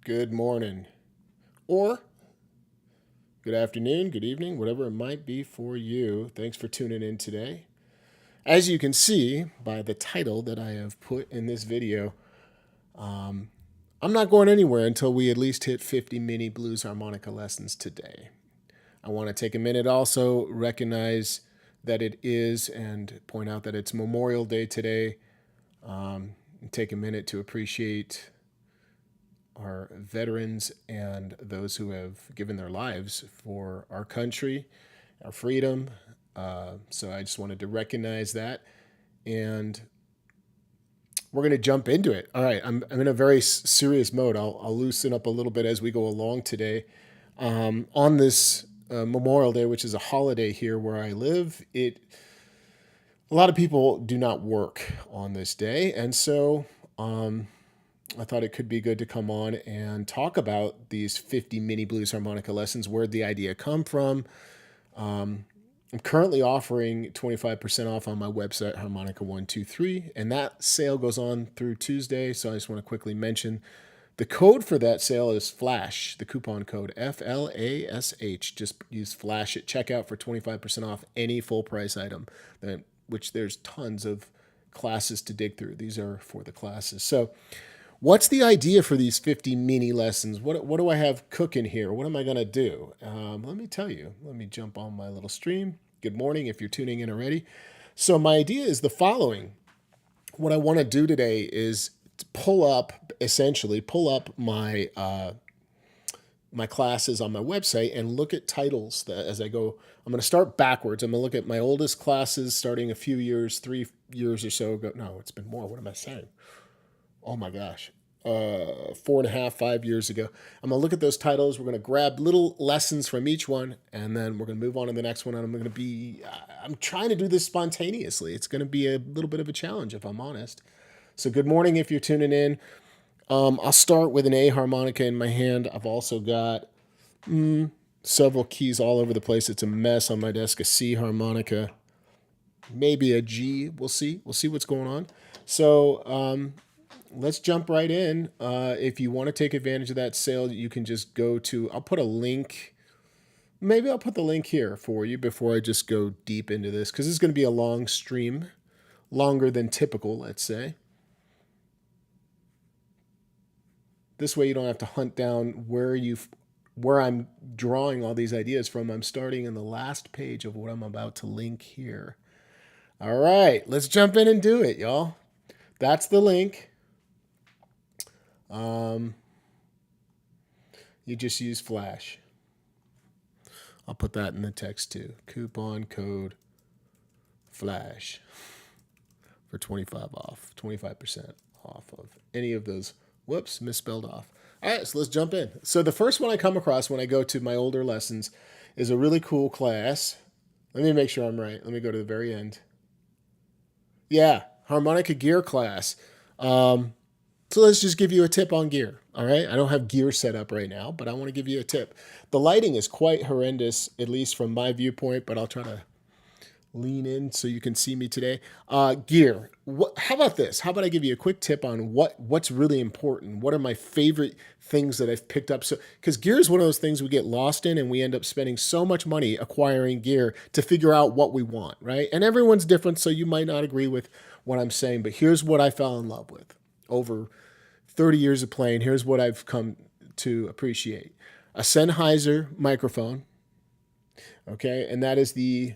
good morning, or good afternoon, good evening, whatever it might be for you. Thanks for tuning in today. As you can see by the title that I have put in this video, I'm not going anywhere until we at least hit 50 mini blues harmonica lessons today. I want to take a minute also recognize that it is and point out that it's Memorial Day today. Take a minute to appreciate our veterans and those who have given their lives for our country, our freedom. So I just wanted to recognize that. And we're going to jump into it. All right, I'm in a very serious mode. I'll loosen up a little bit as we go along today. On this Memorial Day, which is a holiday here where I live, a lot of people do not work on this day. And so I thought it could be good to come on and talk about these 50 mini blues harmonica lessons, where'd the idea come from. I'm currently offering 25% off on my website, Harmonica123, and that sale goes on through Tuesday. So I just want to quickly mention the code for that sale is FLASH, the coupon code FLASH. Just use FLASH at checkout for 25% off any full price item, which there's tons of classes to dig through. These are for the classes. So what's the idea for these 50 mini lessons? What do I have cooking here? What am I going to do? Let me tell you. Let me jump on my little stream. Good morning if you're tuning in already. So my idea is the following. What I want to do today is pull up my my classes on my website and look at titles that as I go. I'm going to start backwards. I'm going to look at my oldest classes starting a few years, 3 years or so ago. No, it's been more. What am I saying? Oh my gosh, 4.5, 5 years ago. I'm going to look at those titles. We're going to grab little lessons from each one, and then we're going to move on to the next one. And I'm trying to do this spontaneously. It's going to be a little bit of a challenge, if I'm honest. So good morning if you're tuning in. I'll start with an A harmonica in my hand. I've also got several keys all over the place. It's a mess on my desk. A C harmonica, maybe a G. We'll see. We'll see what's going on. So let's jump right in. If you want to take advantage of that sale, you can just go to, I'll put a link. Maybe I'll put the link here for you before I just go deep into this, because it's going to be a long stream, longer than typical, let's say. This way you don't have to hunt down where I'm drawing all these ideas from. I'm starting in the last page of what I'm about to link here. All right, let's jump in and do it, y'all. That's the link. You just use FLASH. I'll put that in the text too. Coupon code FLASH for 25% off of any of those. Whoops, misspelled off. All right, so let's jump in. So the first one I come across when I go to my older lessons is a really cool class. Let me make sure I'm right. Let me go to the very end. Yeah, harmonica gear class. So let's just give you a tip on gear, all right? I don't have gear set up right now, but I want to give you a tip. The lighting is quite horrendous, at least from my viewpoint, but I'll try to lean in so you can see me today. Gear. How about this? How about I give you a quick tip on what's really important? What are my favorite things that I've picked up? So, because gear is one of those things we get lost in, and we end up spending so much money acquiring gear to figure out what we want, right? And everyone's different, so you might not agree with what I'm saying, but here's what I fell in love with over 30 years of playing. Here's what I've come to appreciate. A Sennheiser microphone, okay? And that is the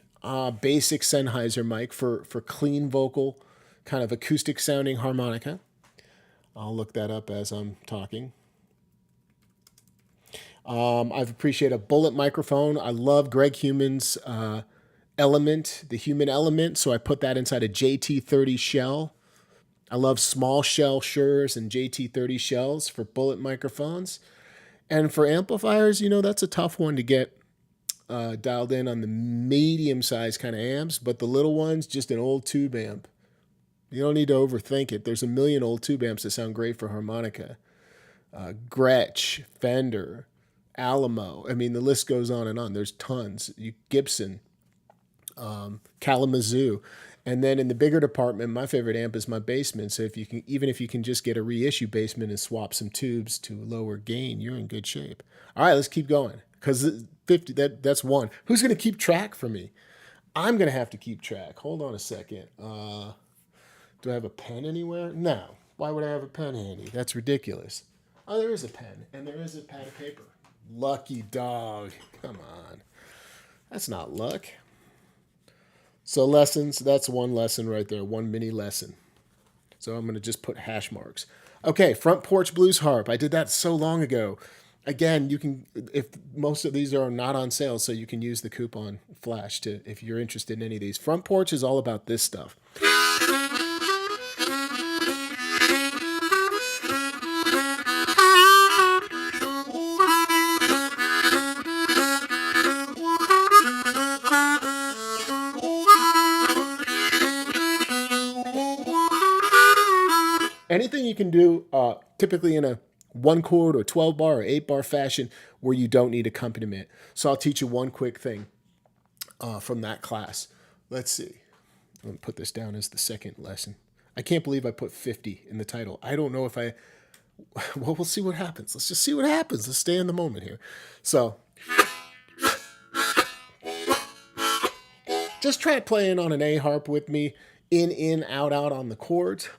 basic Sennheiser mic for clean vocal, kind of acoustic sounding harmonica. I'll look that up as I'm talking. I've appreciated a bullet microphone. I love Greg Human's Element, the Human Element, so I put that inside a JT30 shell. I love small shell Sures and JT30 shells for bullet microphones. And for amplifiers, that's a tough one to get dialed in on the medium-sized kind of amps, but the little ones, just an old tube amp. You don't need to overthink it. There's a million old tube amps that sound great for harmonica. Gretsch, Fender, Alamo. I mean, the list goes on and on. There's tons. Gibson, Kalamazoo. And then in the bigger department, my favorite amp is my Bassman. So even if you can just get a reissue Bassman and swap some tubes to lower gain, you're in good shape. All right, let's keep going. Because 50, that's one. Who's going to keep track for me? I'm going to have to keep track. Hold on a second. Do I have a pen anywhere? No. Why would I have a pen handy? That's ridiculous. Oh, there is a pen, and there is a pad of paper. Lucky dog. Come on. That's not luck. So lessons, that's one lesson right there, one mini lesson. So I'm going to just put hash marks. Okay, front porch blues harp. I did that so long ago. Again, you can, if most of these are not on sale, so you can use the coupon flash to, if you're interested in any of these. Front porch is all about this stuff. Anything you can do, typically in a 1 chord or 12 bar or 8 bar fashion where you don't need accompaniment. So I'll teach you one quick thing from that class. Let's see. I'm going to put this down as the second lesson. I can't believe I put 50 in the title. I don't know if I... Well, we'll see what happens. Let's just see what happens. Let's stay in the moment here. So... just try playing on an A harp with me. In, out on the chords.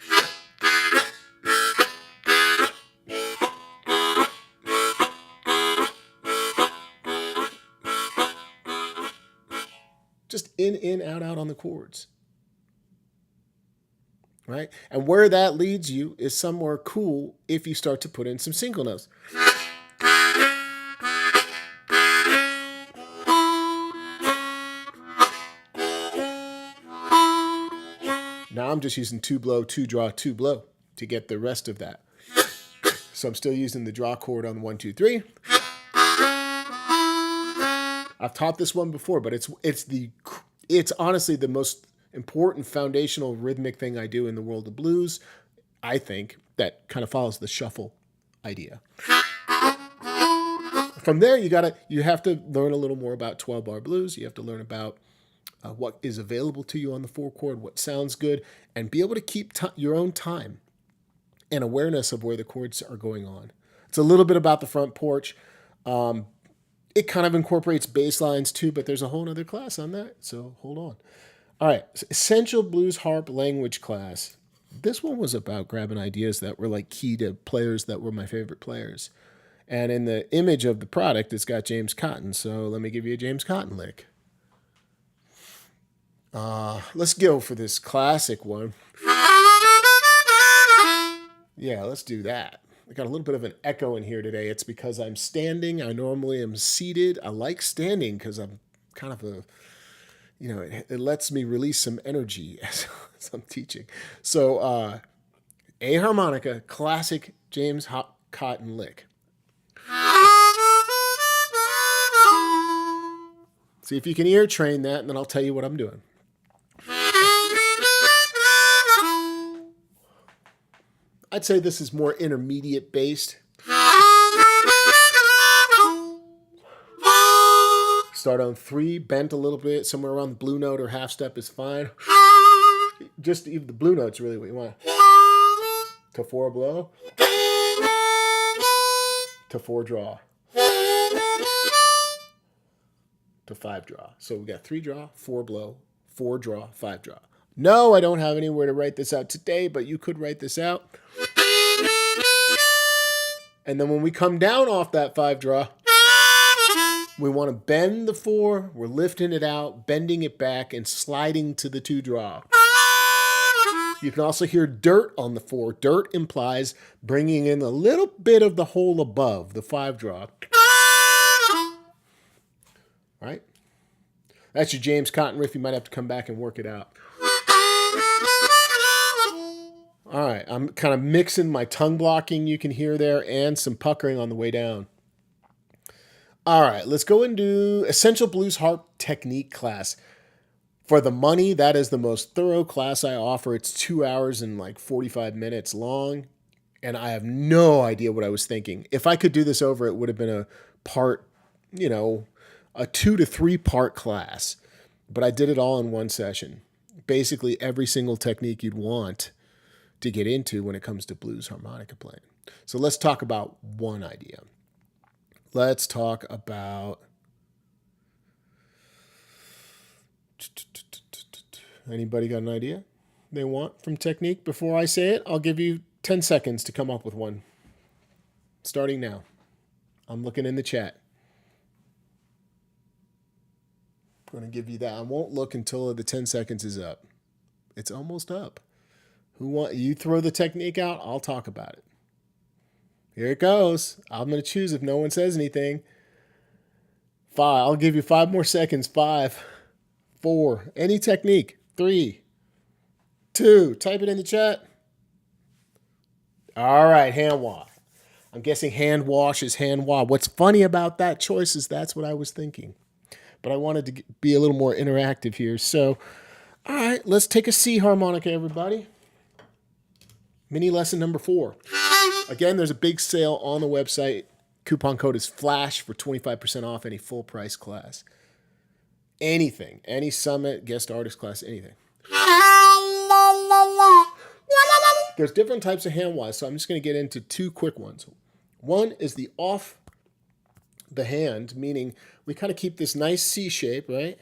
Just in, out on the chords. Right? And where that leads you is somewhere cool if you start to put in some single notes. Now I'm just using 2 blow, 2 draw, 2 blow to get the rest of that. So I'm still using the draw chord on 1, 2, 3. I've taught this one before, but it's honestly the most important foundational rhythmic thing I do in the world of blues, I think, that kind of follows the shuffle idea. From there, you have to learn a little more about 12-bar blues. You have to learn about what is available to you on the 4 chord, what sounds good, and be able to keep your own time and awareness of where the chords are going on. It's a little bit about the front porch. It kind of incorporates bass lines too, but there's a whole other class on that, so hold on. All right, Essential Blues Harp Language class. This one was about grabbing ideas that were like key to players that were my favorite players. And in the image of the product, it's got James Cotton, so let me give you a James Cotton lick. Let's go for this classic one. Yeah, let's do that. I got a little bit of an echo in here today. It's because I'm standing. I normally am seated. I like standing because I'm kind of a, it lets me release some energy as I'm teaching. So, A harmonica, classic James Cotton lick. See if you can ear train that, and then I'll tell you what I'm doing. I'd say this is more intermediate based. Start on 3, bent a little bit, somewhere around the blue note or half step is fine. Just even the blue note's really what you want. To 4 blow. To 4 draw. To 5 draw. So we got 3 draw, 4 blow, 4 draw, 5 draw. No, I don't have anywhere to write this out today, but you could write this out. And then when we come down off that 5 draw, we want to bend the 4. We're lifting it out, bending it back, and sliding to the 2 draw. You can also hear dirt on the 4. Dirt implies bringing in a little bit of the hole above the 5 draw. All right? That's your James Cotton riff. You might have to come back and work it out. All right, I'm kind of mixing my tongue blocking you can hear there and some puckering on the way down. All right, let's go into Essential Blues Harp Technique class. For the money, that is the most thorough class I offer. It's 2 hours and like 45 minutes long, and I have no idea what I was thinking. If I could do this over, it would have been a 2 to 3 part class, but I did it all in one session. basically every single technique you'd want to get into when it comes to blues harmonica playing. So let's talk about one idea. Let's talk about... Anybody got an idea they want from technique? Before I say it, I'll give you 10 seconds to come up with one. Starting now. I'm looking in the chat. I'm going to give you that. I won't look until the 10 seconds is up. It's almost up. You throw the technique out, I'll talk about it. Here it goes. I'm going to choose if no one says anything. 5. I'll give you 5 more seconds. 5, 4. Any technique. 3, 2. Type it in the chat. All right, hand wash. I'm guessing hand wash is hand wash. What's funny about that choice is that's what I was thinking. But I wanted to be a little more interactive here. So, all right, let's take a C harmonica, everybody. Mini lesson number 4. Again, there's a big sale on the website. Coupon code is FLASH for 25% off any full price class. Anything, any summit, guest artist class, anything. There's different types of hand wash, so I'm just going to get into 2 quick ones. One is the off the hand, meaning we kind of keep this nice C shape, right?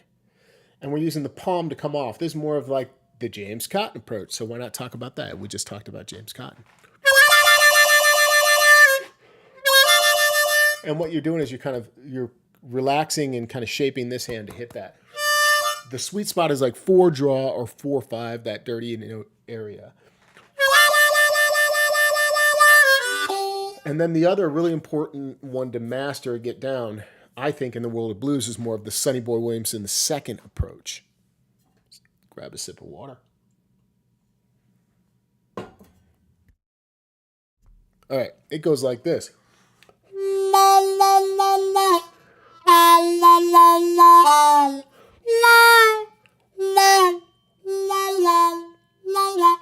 And we're using the palm to come off. This is more of like the James Cotton approach, so why not talk about that? We just talked about James Cotton. And what you're doing is you're relaxing and kind of shaping this hand to hit that. The sweet spot is like 4 draw or 4/5, that dirty area. And then the other really important one to master or get down, I think, in the world of blues is more of the Sonny Boy Williamson, the second approach. Just grab a sip of water. All right, it goes like this.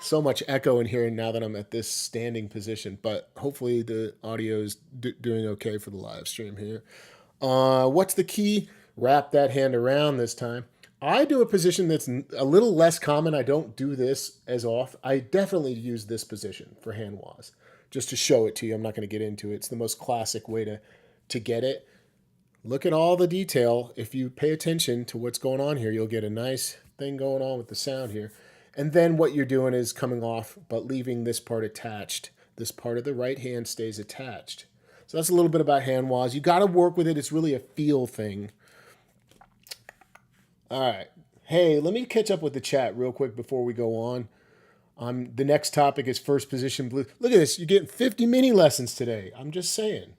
So much echo in here now that I'm at this standing position, but hopefully the audio is doing okay for the live stream here. What's the key? Wrap that hand around this time. I do a position that's a little less common. I don't do this as often. I definitely use this position for hand wash, just to show it to you. I'm not going to get into it. It's the most classic way to get it. Look at all the detail. If you pay attention to what's going on here, you'll get a nice thing going on with the sound here. And then what you're doing is coming off, but leaving this part attached. This part of the right hand stays attached. So that's a little bit about hand wash. You got to work with it. It's really a feel thing. All right. Hey, let me catch up with the chat real quick before we go on. The next topic is first position blues. Look at this. You're getting 50 mini lessons today. I'm just saying.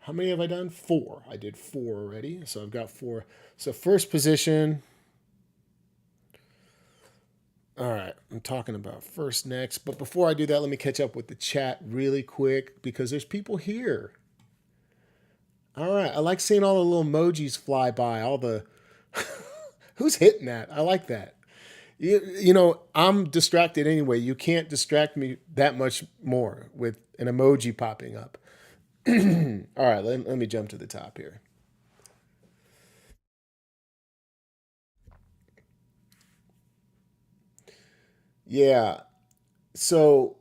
How many have I done? 4. I did 4 already. So I've got 4. So first position. All right, I'm talking about first next. But before I do that, let me catch up with the chat really quick because there's people here. All right, I like seeing all the little emojis fly by. All the... Who's hitting that? I like that. You know, I'm distracted anyway. You can't distract me that much more with an emoji popping up. All right, let me jump to the top here. Yeah, so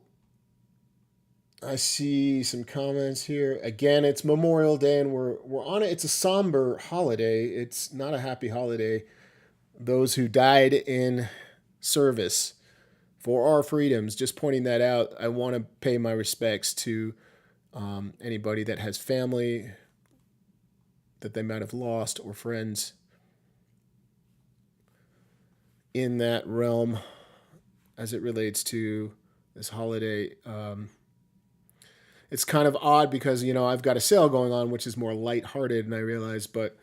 I see some comments here. Again, it's Memorial Day and we're on it. It's a somber holiday. It's not a happy holiday. Those who died in service for our freedoms, just pointing that out. I want to pay my respects to anybody that has family that they might have lost or friends in that realm as it relates to this holiday. It's kind of odd because, you know, I've got a sale going on, which is more lighthearted, and I realized, but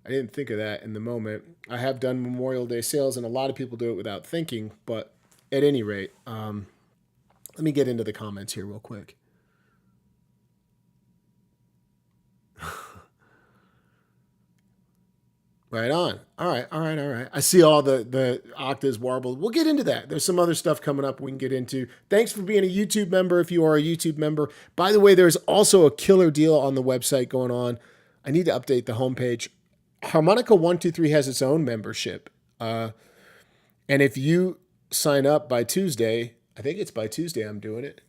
I didn't think of that in the moment. I have done Memorial Day sales, and a lot of people do it without thinking, but at any rate, let me get into the comments here real quick. Right on. All right. I see all the octaves warbled. We'll get into that. There's some other stuff coming up we can get into. Thanks for being a YouTube member if you are a YouTube member. By the way, there's also a killer deal on the website going on. I need to update the homepage. Harmonica 123 has its own membership. And if you sign up by Tuesday, I think it's by Tuesday I'm doing it,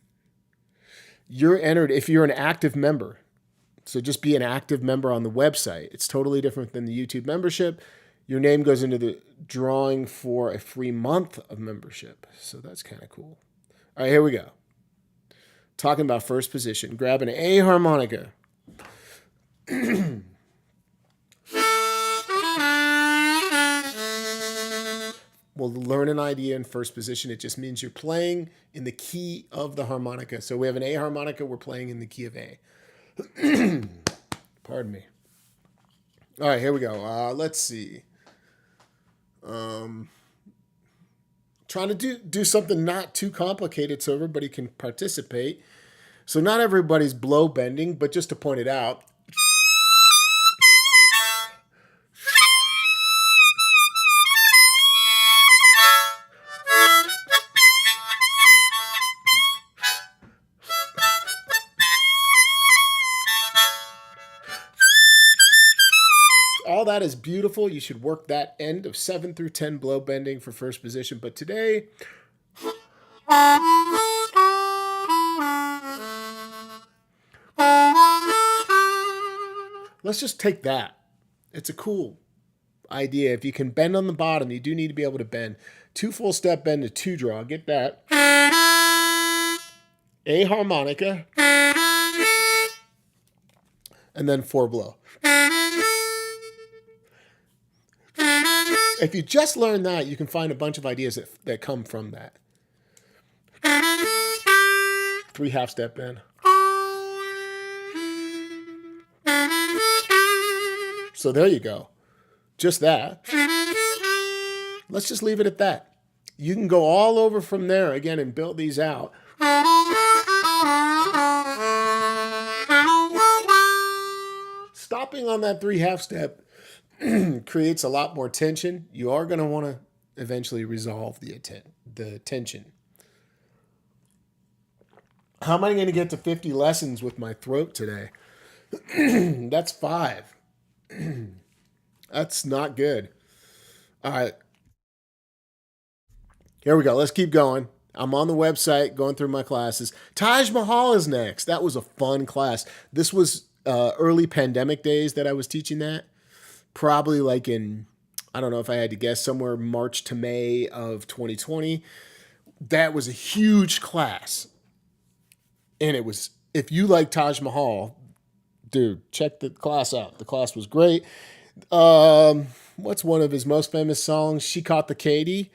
you're entered if you're an active member. So just be an active member on the website. It's totally different than the YouTube membership. Your name goes into the drawing for a free month of membership. So that's kind of cool. All right, here we go. Talking about first position. Grab an A harmonica. We'll learn an idea in first position. It just means you're playing in the key of the harmonica. So we have an A harmonica. We're playing in the key of A. Pardon me. All right, here we go. Let's see. Trying to do something not too complicated so everybody can participate. So not everybody's blow bending, but just to point it out. All that is beautiful. You should work that end of 7 through 10 blow bending for first position. But today, let's just take that. It's a cool idea. If you can bend on the bottom, you do need to be able to bend. 2 full step bend to 2 draw. Get that. A harmonica. And then 4 blow. If you just learn that, you can find a bunch of ideas that come from that. 3 half step bend. So there you go. Just that. Let's just leave it at that. You can go all over from there again and build these out. Stopping on that 3 half step creates a lot more tension. You are going to want to eventually resolve the tension. How am I going to get to 50 lessons with my throat today? That's 5. That's not good. All right. Here we go. Let's keep going. I'm on the website going through my classes. Taj Mahal is next. That was a fun class. This was early pandemic days that I was teaching that. Probably like in, I don't know if I had to guess, somewhere March to May of 2020. That was a huge class. And it was, if you like Taj Mahal, dude, check the class out. The class was great. What's one of his most famous songs? She Caught the Katy.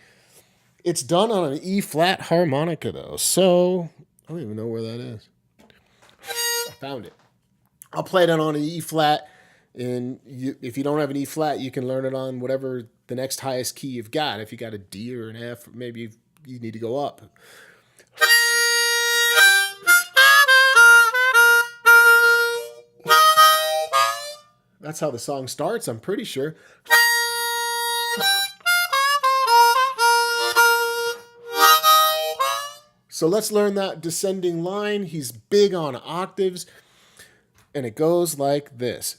It's done on an E flat harmonica though. So I don't even know where that is. I found it. I'll play it on an E flat. And if you don't have an E flat, you can learn it on whatever the next highest key you've got. If you got a D or an F, maybe you need to go up. That's how the song starts, I'm pretty sure. So let's learn that descending line. He's big on octaves. And it goes like this.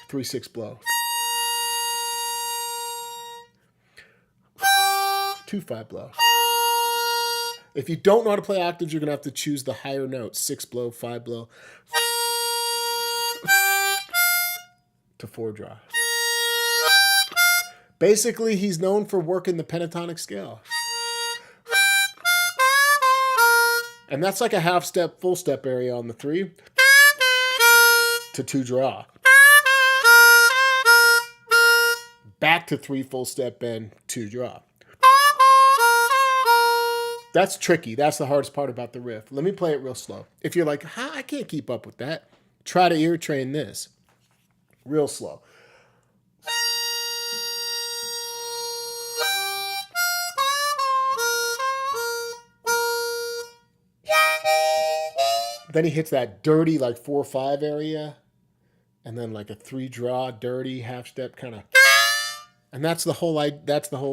3/6 blow. 2/5 blow. If you don't know how to play octaves, you're going to have to choose the higher notes. 6 blow, 5 blow. To 4 draw. Basically, he's known for working the pentatonic scale. And that's like a half step, full step area on the 3 to 2 draw. Back to 3 full step bend, 2 draw. That's tricky. That's the hardest part about the riff. Let me play it real slow. If you're like, I can't keep up with that, try to ear train this. Real slow. Then he hits that dirty like 4/5 area, and then like a 3 draw, dirty half step kind of. And that's the whole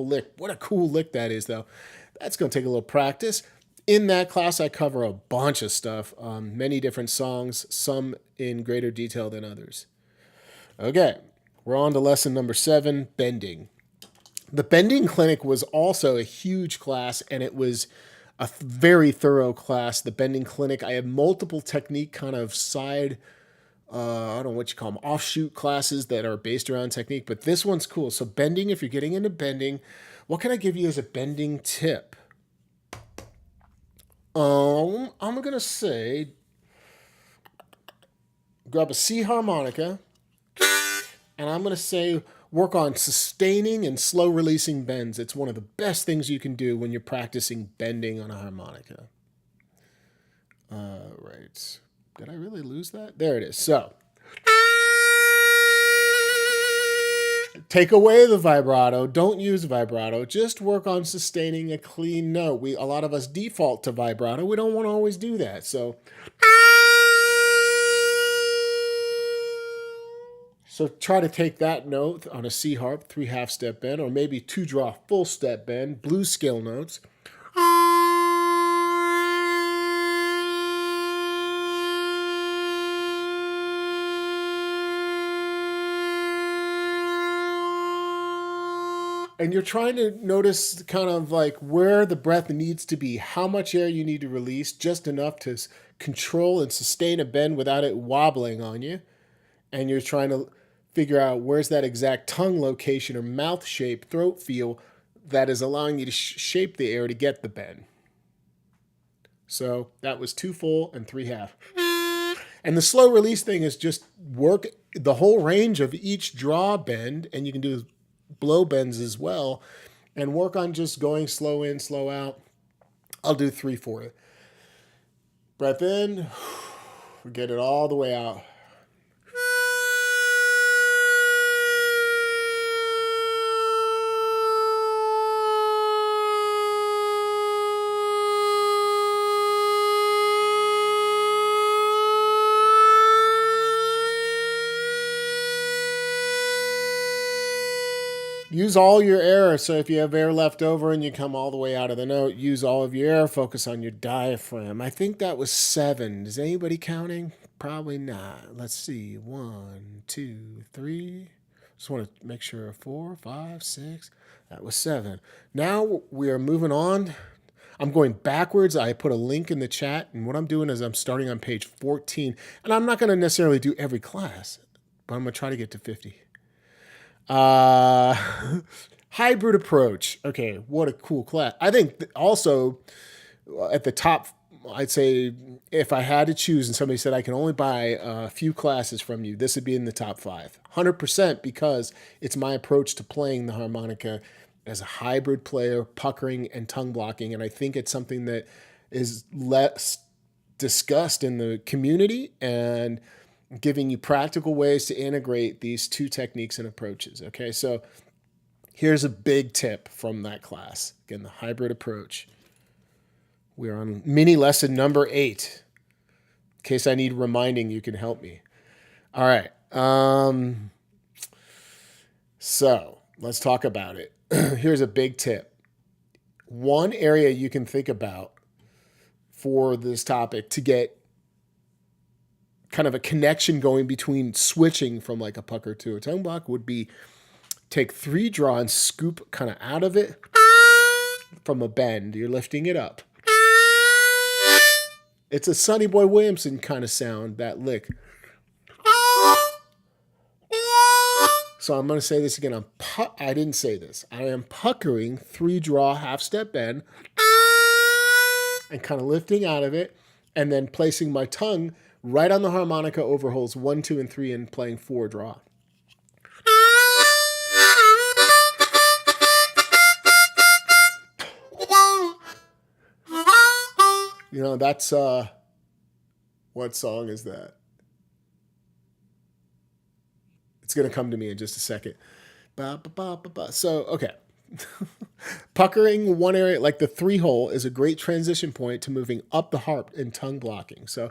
lick. What a cool lick that is, though. That's going to take a little practice. In that class, I cover a bunch of stuff, many different songs, some in greater detail than others. Okay, we're on to lesson number 7, bending. The bending clinic was also a huge class, and it was a very thorough class. The bending clinic, I had multiple technique kind of side, I don't know what you call them, offshoot classes that are based around technique, but this one's cool. So bending, if you're getting into bending, what can I give you as a bending tip? I'm going to say grab a C harmonica, and I'm going to say work on sustaining and slow releasing bends. It's one of the best things you can do when you're practicing bending on a harmonica. Right. Did I really lose that? There it is. So take away the vibrato. Don't use vibrato. Just work on sustaining a clean note. A lot of us default to vibrato. We don't want to always do that. So try to take that note on a C harp, 3 half-step bend, or maybe 2 draw full step bend, blues scale notes. And you're trying to notice kind of like where the breath needs to be, how much air you need to release, just enough to control and sustain a bend without it wobbling on you. And you're trying to figure out where's that exact tongue location or mouth shape, throat feel that is allowing you to shape the air to get the bend. So that was 2 full and 3 half. And the slow release thing is just work the whole range of each draw bend, and you can do blow bends as well, and work on just going slow in, slow out. I'll do 3 for you. Breath in, get it all the way out. Use all your air. So if you have air left over and you come all the way out of the note, use all of your air. Focus on your diaphragm. I think that was 7. Is anybody counting? Probably not. Let's see. 1, 2, 3. Just want to make sure. 4, 5, 6. That was 7. Now we are moving on. I'm going backwards. I put a link in the chat. And what I'm doing is I'm starting on page 14. And I'm not going to necessarily do every class, but I'm going to try to get to 50. Hybrid approach. Okay, what a cool class. I think also at the top, I'd say if I had to choose and somebody said I can only buy a few classes from you, this would be in the top 5. 100% because it's my approach to playing the harmonica as a hybrid player, puckering and tongue blocking. And I think it's something that is less discussed in the community and giving you practical ways to integrate these 2 techniques and approaches. Okay, so here's a big tip from that class. Again, the hybrid approach. We're on mini lesson number 8. In case I need reminding, you can help me. All right. So let's talk about it. Here's a big tip. One area you can think about for this topic to get kind of a connection going between switching from like a pucker to a tongue block would be take 3 draw and scoop kind of out of it from a bend. You're lifting it up. It's a Sonny Boy Williamson kind of sound, that lick. So I'm going to say this again. I didn't say this. I am puckering 3 draw half step bend and kind of lifting out of it and then placing my tongue right on the harmonica over holes 1, 2, and 3 and playing 4 draw. You know, that's, what song is that? It's going to come to me in just a second. So, okay. Puckering one area, like the 3 hole, is a great transition point to moving up the harp in tongue blocking. So,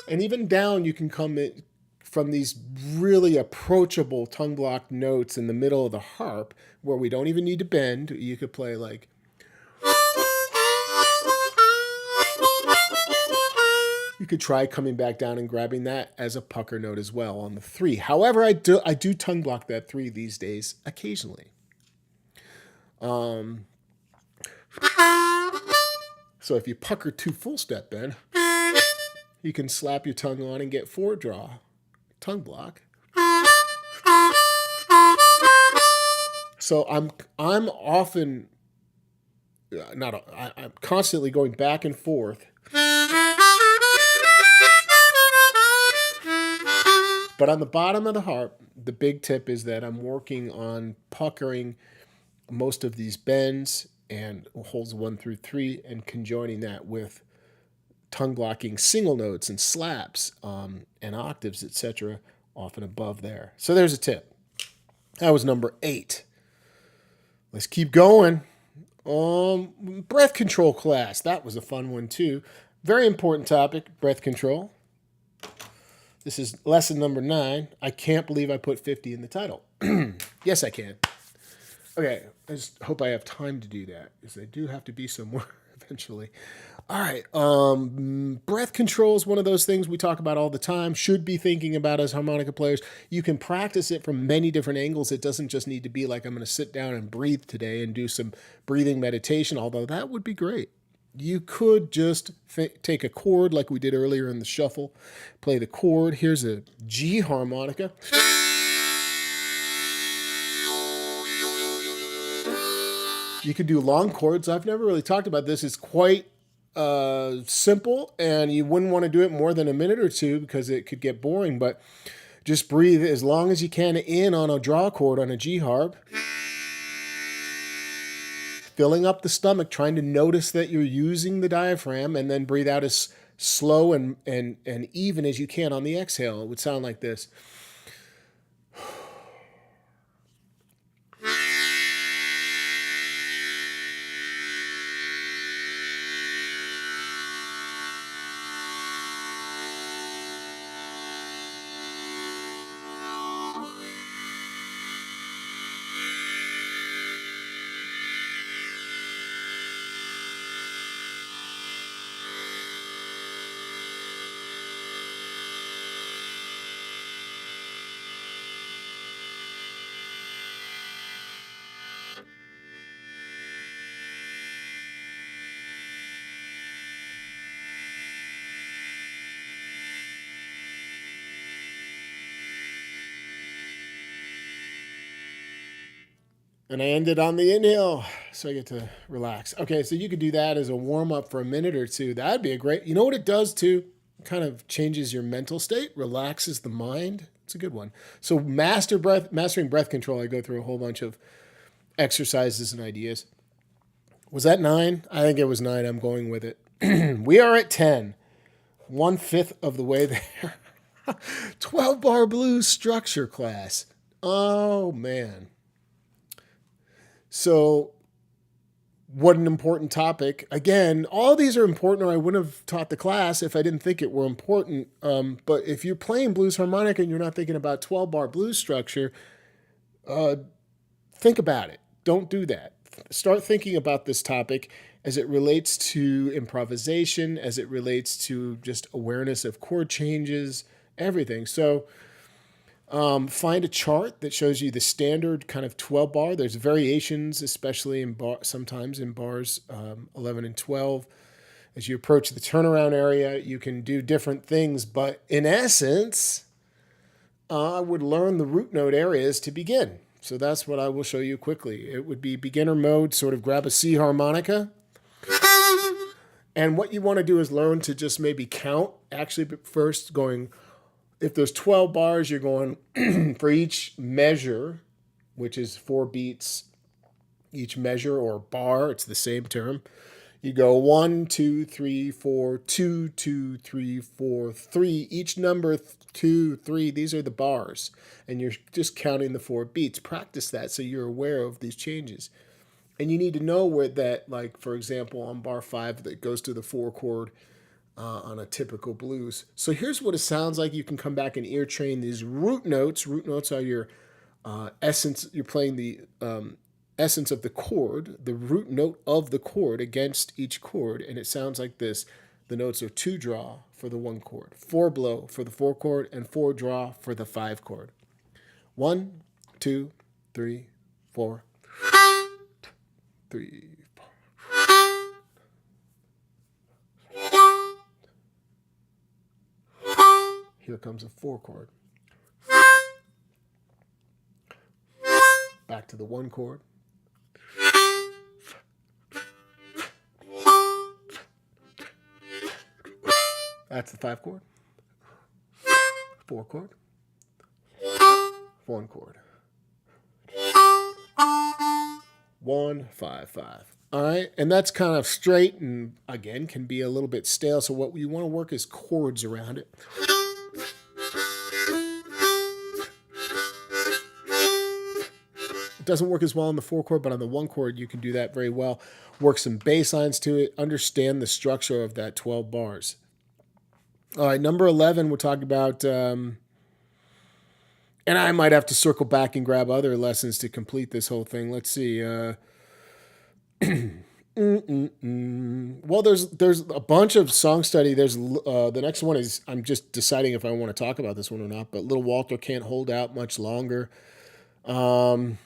and even down, you can come in from these really approachable tongue block notes in the middle of the harp where we don't even need to bend. You could play like. You could try coming back down and grabbing that as a pucker note as well on the 3. However, I do tongue block that 3 these days occasionally. So if you pucker 2 full step then, you can slap your tongue on and get 4 draw tongue block. So I'm often I'm constantly going back and forth. But on the bottom of the harp, the big tip is that I'm working on puckering most of these bends and holds 1 through 3 and conjoining that with tongue blocking single notes and slaps and octaves, etc., often above there. So there's a tip. That was number 8. Let's keep going. Breath control class. That was a fun one too. Very important topic, breath control. This is lesson number 9. I can't believe I put 50 in the title. Yes, I can. Okay, I just hope I have time to do that, because I do have to be somewhere eventually. All right, breath control is one of those things we talk about all the time, should be thinking about as harmonica players. You can practice it from many different angles. It doesn't just need to be like, I'm going to sit down and breathe today and do some breathing meditation, although that would be great. You could just take a chord like we did earlier in the shuffle, play the chord. Here's a G harmonica. You could do long chords. I've never really talked about this. It's quite simple, and you wouldn't want to do it more than a minute or 2 because it could get boring, but just breathe as long as you can in on a draw chord on a G harp. Filling up the stomach, trying to notice that you're using the diaphragm, and then breathe out as slow and even as you can on the exhale. It would sound like this. And I ended on the inhale, so I get to relax. Okay, so you could do that as a warm-up for a minute or 2. That'd be a great... You know what it does, too? It kind of changes your mental state, relaxes the mind. It's a good one. So mastering breath control, I go through a whole bunch of exercises and ideas. Was that 9? I think it was 9. I'm going with it. We are at 10. 1/5 of the way there. 12-bar blues structure class. Oh, man. So what an important topic. Again, all these are important, or I wouldn't have taught the class if I didn't think it were important. But if you're playing blues harmonica and you're not thinking about 12-bar blues structure, think about it. Don't do that. Start thinking about this topic as it relates to improvisation, as it relates to just awareness of chord changes, everything. So find a chart that shows you the standard kind of 12 bar. There's variations, especially in sometimes in bars 11 and 12. As you approach the turnaround area, you can do different things, but in essence, I would learn the root note areas to begin. So that's what I will show you quickly. It would be beginner mode, sort of grab a C harmonica. And what you want to do is learn to just maybe count, actually first going... If there's 12 bars, you're going for each measure, which is 4 beats, each measure or bar, it's the same term. You go 1, 2, 3, 4, 2, 2, 3, 4, 3. Each number 2, 3, these are the bars. And you're just counting the 4 beats. Practice that so you're aware of these changes. And you need to know where that, like, for example, on bar 5, that goes to the 4 chord, on a typical blues. So here's what it sounds like. You can come back and ear train these root notes. Root notes are your essence. You're playing the essence of the chord, the root note of the chord against each chord, and it sounds like this. The notes are 2 draw, for the 1 chord, 4 blow for the 4 chord, and 4 draw for the 5 chord. 1, 2, 3, 4, 3, 4. Here comes a 4 chord. Back to the 1 chord. That's the 5 chord. 4 chord. 1 chord. 1, 5, 5. All right, and that's kind of straight and, again, can be a little bit stale, so what you want to work is chords around it. It doesn't work as well on the 4 chord, but on the 1 chord, you can do that very well. Work some bass lines to it. Understand the structure of that 12 bars. All right, number 11, we're talking about, and I might have to circle back and grab other lessons to complete this whole thing. Let's see. Well, there's a bunch of song study. There's the next one is, I'm just deciding if I want to talk about this one or not, but Little Walter Can't Hold Out Much Longer. Isn't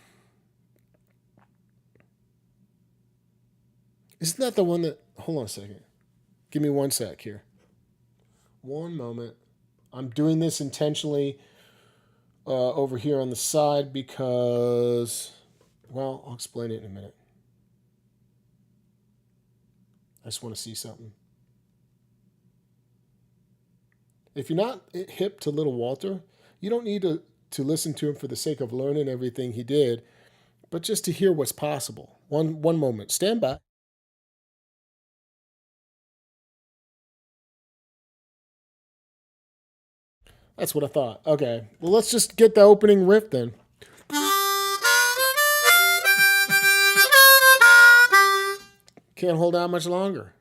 that the one that, hold on a second. Give me 1 sec here. One moment. I'm doing this intentionally over here on the side because, well, I'll explain it in a minute. I just want to see something. If you're not hip to Little Walter, you don't need to listen to him for the sake of learning everything he did, but just to hear what's possible. One moment. Stand by. That's what I thought. Okay. Well, let's just get the opening riff then. Can't hold out much longer.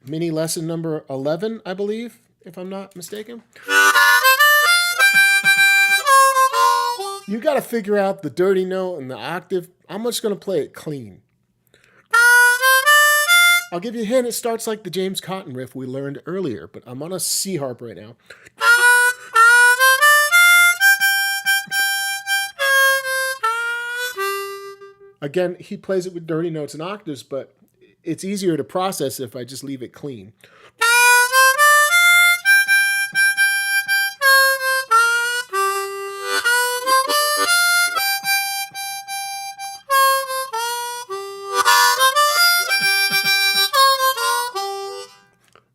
Mini lesson number 11, I believe, if I'm not mistaken. You got to figure out the dirty note and the octave. I'm just going to play it clean. I'll give you a hint. It starts like the James Cotton riff we learned earlier, but I'm on a C harp right now. Again, he plays it with dirty notes and octaves, but it's easier to process if I just leave it clean.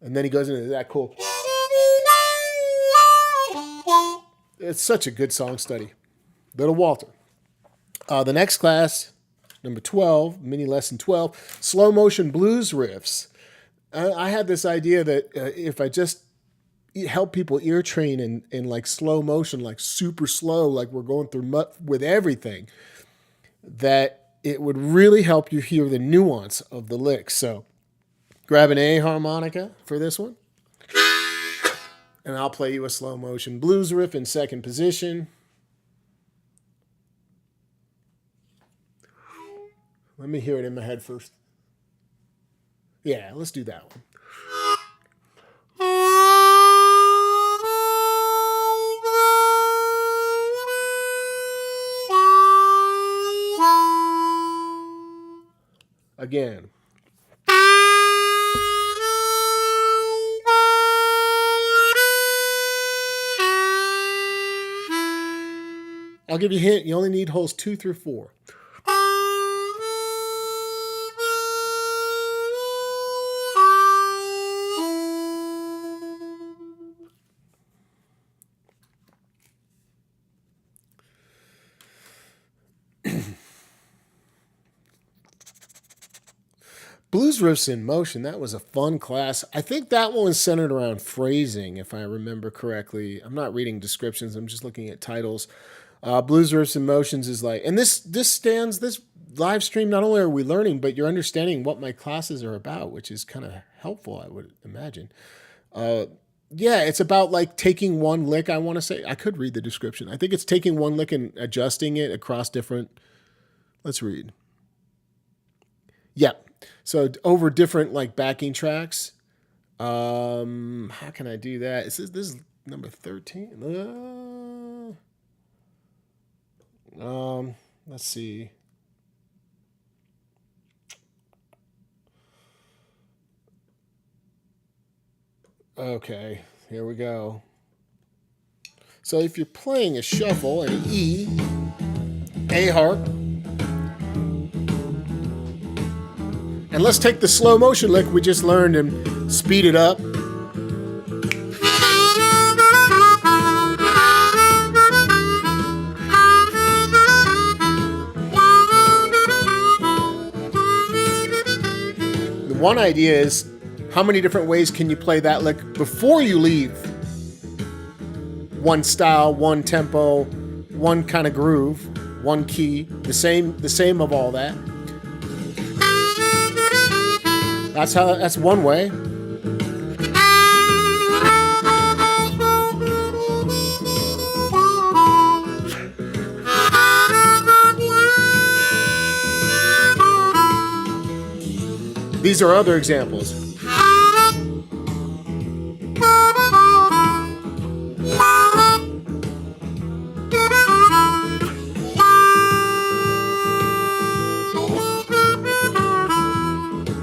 And then he goes into that cool. It's such a good song study. Little Walter. The next class, number 12, mini lesson 12, slow motion blues riffs. I had this idea that if I just help people ear train in like slow motion, like super slow, like we're going through with everything, that it would really help you hear the nuance of the licks. So grab an A harmonica for this one. And I'll play you a slow motion blues riff in second position. Let me hear it in my head first. Yeah, let's do that one. Again. I'll give you a hint. You only need holes 2 through 4. Blues Riffs in Motion, that was a fun class. I think that one was centered around phrasing, if I remember correctly. I'm not reading descriptions. I'm just looking at titles. Blues Riffs in Motions is like, and this live stream, not only are we learning, but you're understanding what my classes are about, which is kind of helpful, I would imagine. Yeah, it's about like taking one lick, I want to say. I could read the description. I think it's taking one lick and adjusting it across different, let's read. Yeah. So over different like backing tracks, How can I do that? This is number 13. Let's see. Okay, here we go. So if you're playing a shuffle, an E, A harp, and let's take the slow motion lick we just learned and speed it up. The one idea is, how many different ways can you play that lick before you leave one style, one tempo, one kind of groove, one key, the same of all that. That's one way. These are other examples.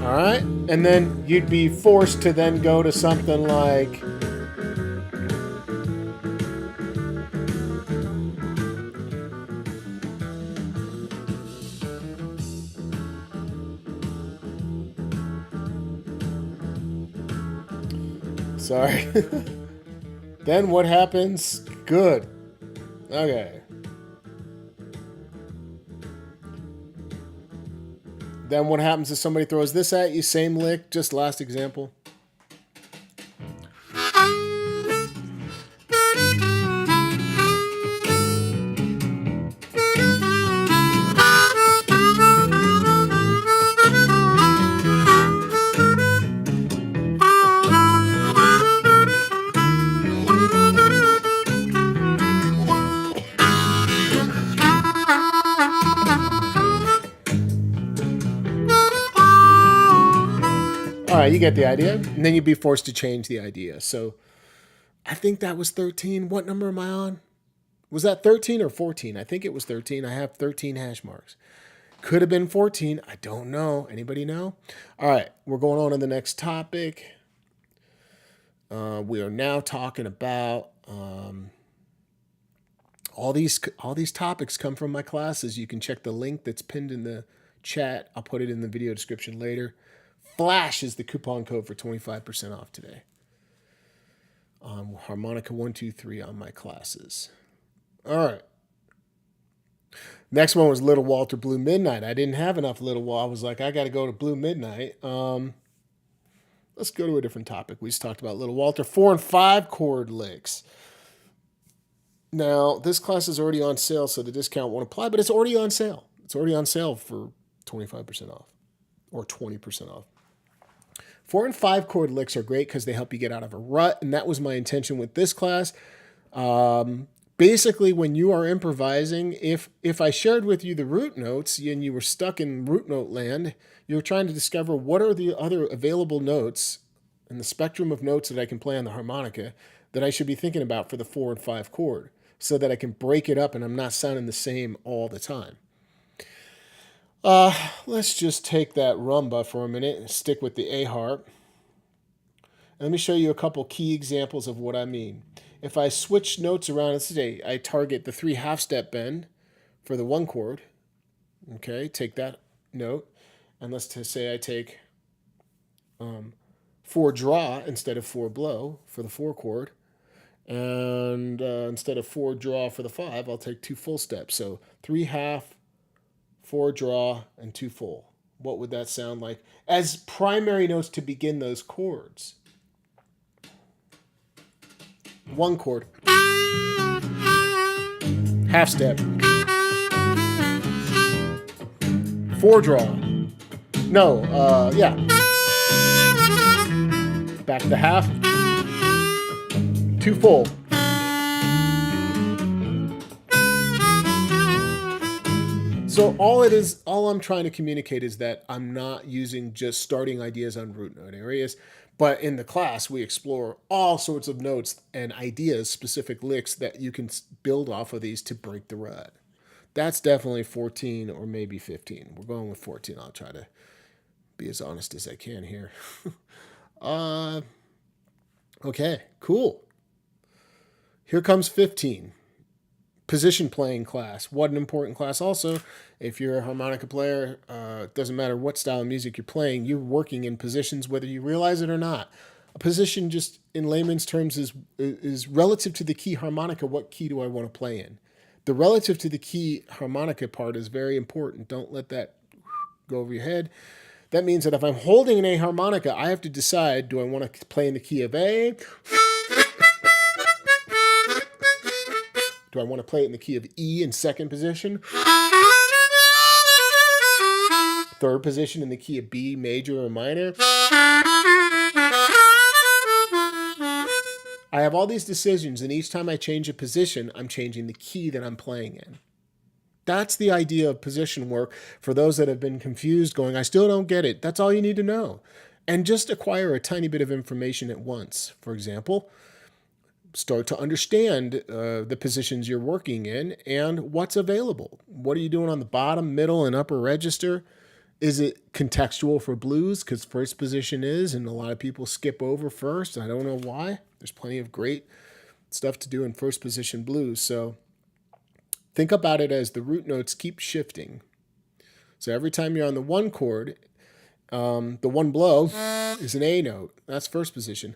Alright, and then you'd be forced to then go to something like sorry. Then what happens? Good. Okay. Then what happens if somebody throws this at you? Same lick, just last example. All right, you get the idea. And then you'd be forced to change the idea. So I think that was 13. What number am I on? Was that 13 or 14? I think it was 13. I have 13 hash marks. Could have been 14. I don't know. Anybody know? All right, we're going on to the next topic. We are now talking about all these topics come from my classes. You can check the link that's pinned in the chat. I'll put it in the video description later. Flash is the coupon code for 25% off today. Harmonica 123 on my classes. All right. Next one was Little Walter Blue Midnight. I didn't have enough Little Walter. I was like, I got to go to Blue Midnight. Let's go to a different topic. We just talked about Little Walter. 4 and 5 chord licks. Now, this class is already on sale, so the discount won't apply, but it's already on sale. It's already on sale for 25% off or 20% off. 4 and 5 chord licks are great because they help you get out of a rut, and that was my intention with this class. Basically, when you are improvising, if I shared with you the root notes and you were stuck in root note land, you're trying to discover what are the other available notes in the spectrum of notes that I can play on the harmonica that I should be thinking about for the 4 and 5 chord so that I can break it up and I'm not sounding the same all the time. Let's just take that rumba for a minute and stick with the A harp. Let me show you a couple key examples of what I mean. If I switch notes around, let's say I target the 3 half-step bend for the 1 chord. Okay, take that note. And let's say I take 4 draw instead of 4 blow for the 4 chord. And instead of 4 draw for the 5, I'll take 2 full steps. So 3 half, 4 draw, and 2 full. What would that sound like as primary notes to begin those chords? 1 chord. Half step. 4 draw. No, yeah. Back to half. 2 full. So all I'm trying to communicate is that I'm not using just starting ideas on root note areas, But in the class, we explore all sorts of notes and ideas, specific licks that you can build off of these to break the rut. That's definitely 14 or maybe 15. We're going with 14. I'll try to be as honest as I can here. Okay, cool. Here comes 15. Position playing class. What an important class also. If you're a harmonica player, it doesn't matter what style of music you're playing, you're working in positions whether you realize it or not. A position, just in layman's terms, is relative to the key harmonica. What key do I want to play in? The relative to the key harmonica part is very important. Don't let that go over your head. That means that if I'm holding an A harmonica, I have to decide, do I want to play in the key of A? Do I want to play it in the key of E in second position? Third position in the key of B, major or minor? I have all these decisions, and each time I change a position, I'm changing the key that I'm playing in. That's the idea of position work for those that have been confused, going, I still don't get it. That's all you need to know. And just acquire a tiny bit of information at once. For example, start to understand the positions you're working in and what's available. What are you doing on the bottom, middle, and upper register? Is it contextual for blues? Because first position is, and a lot of people skip over first. I don't know why. There's plenty of great stuff to do in first position blues. So think about it as the root notes keep shifting. So every time you're on the one chord, the one blow is an A note. That's first position.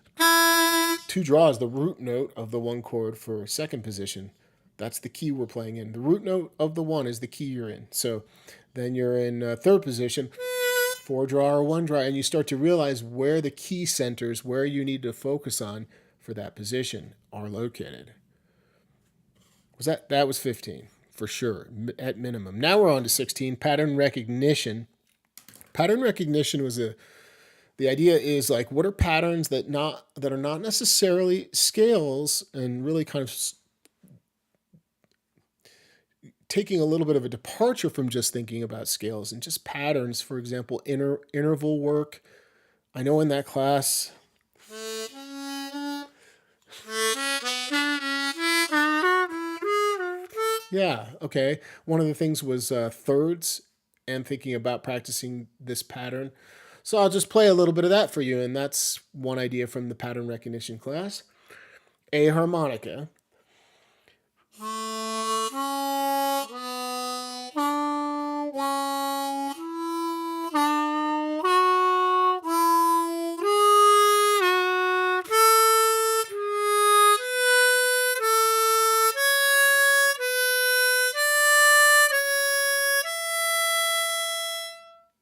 Two draws, the root note of the one chord for second position. That's the key we're playing in. The root note of the one is the key you're in. So then you're in third position, four draw or one draw, and you start to realize where the key centers, where you need to focus on for that position, are located. That was 15 for sure, at minimum. Now we're on to 16, pattern recognition. Pattern recognition was the idea is like, what are patterns that are not necessarily scales, and really kind of taking a little bit of a departure from just thinking about scales and just patterns. For example, interval work. I know in that class, yeah, okay. One of the things was thirds and thinking about practicing this pattern. So I'll just play a little bit of that for you, and that's one idea from the pattern recognition class. A harmonica.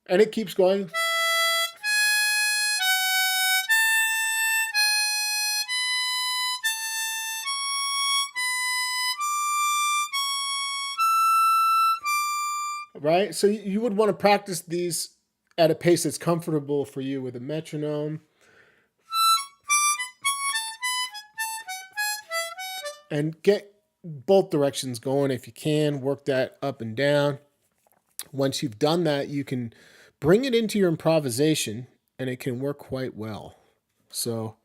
And it keeps going. Right? So you would want to practice these at a pace that's comfortable for you with a metronome. And get both directions going if you can. Work that up and down. Once you've done that, you can bring it into your improvisation, and it can work quite well. So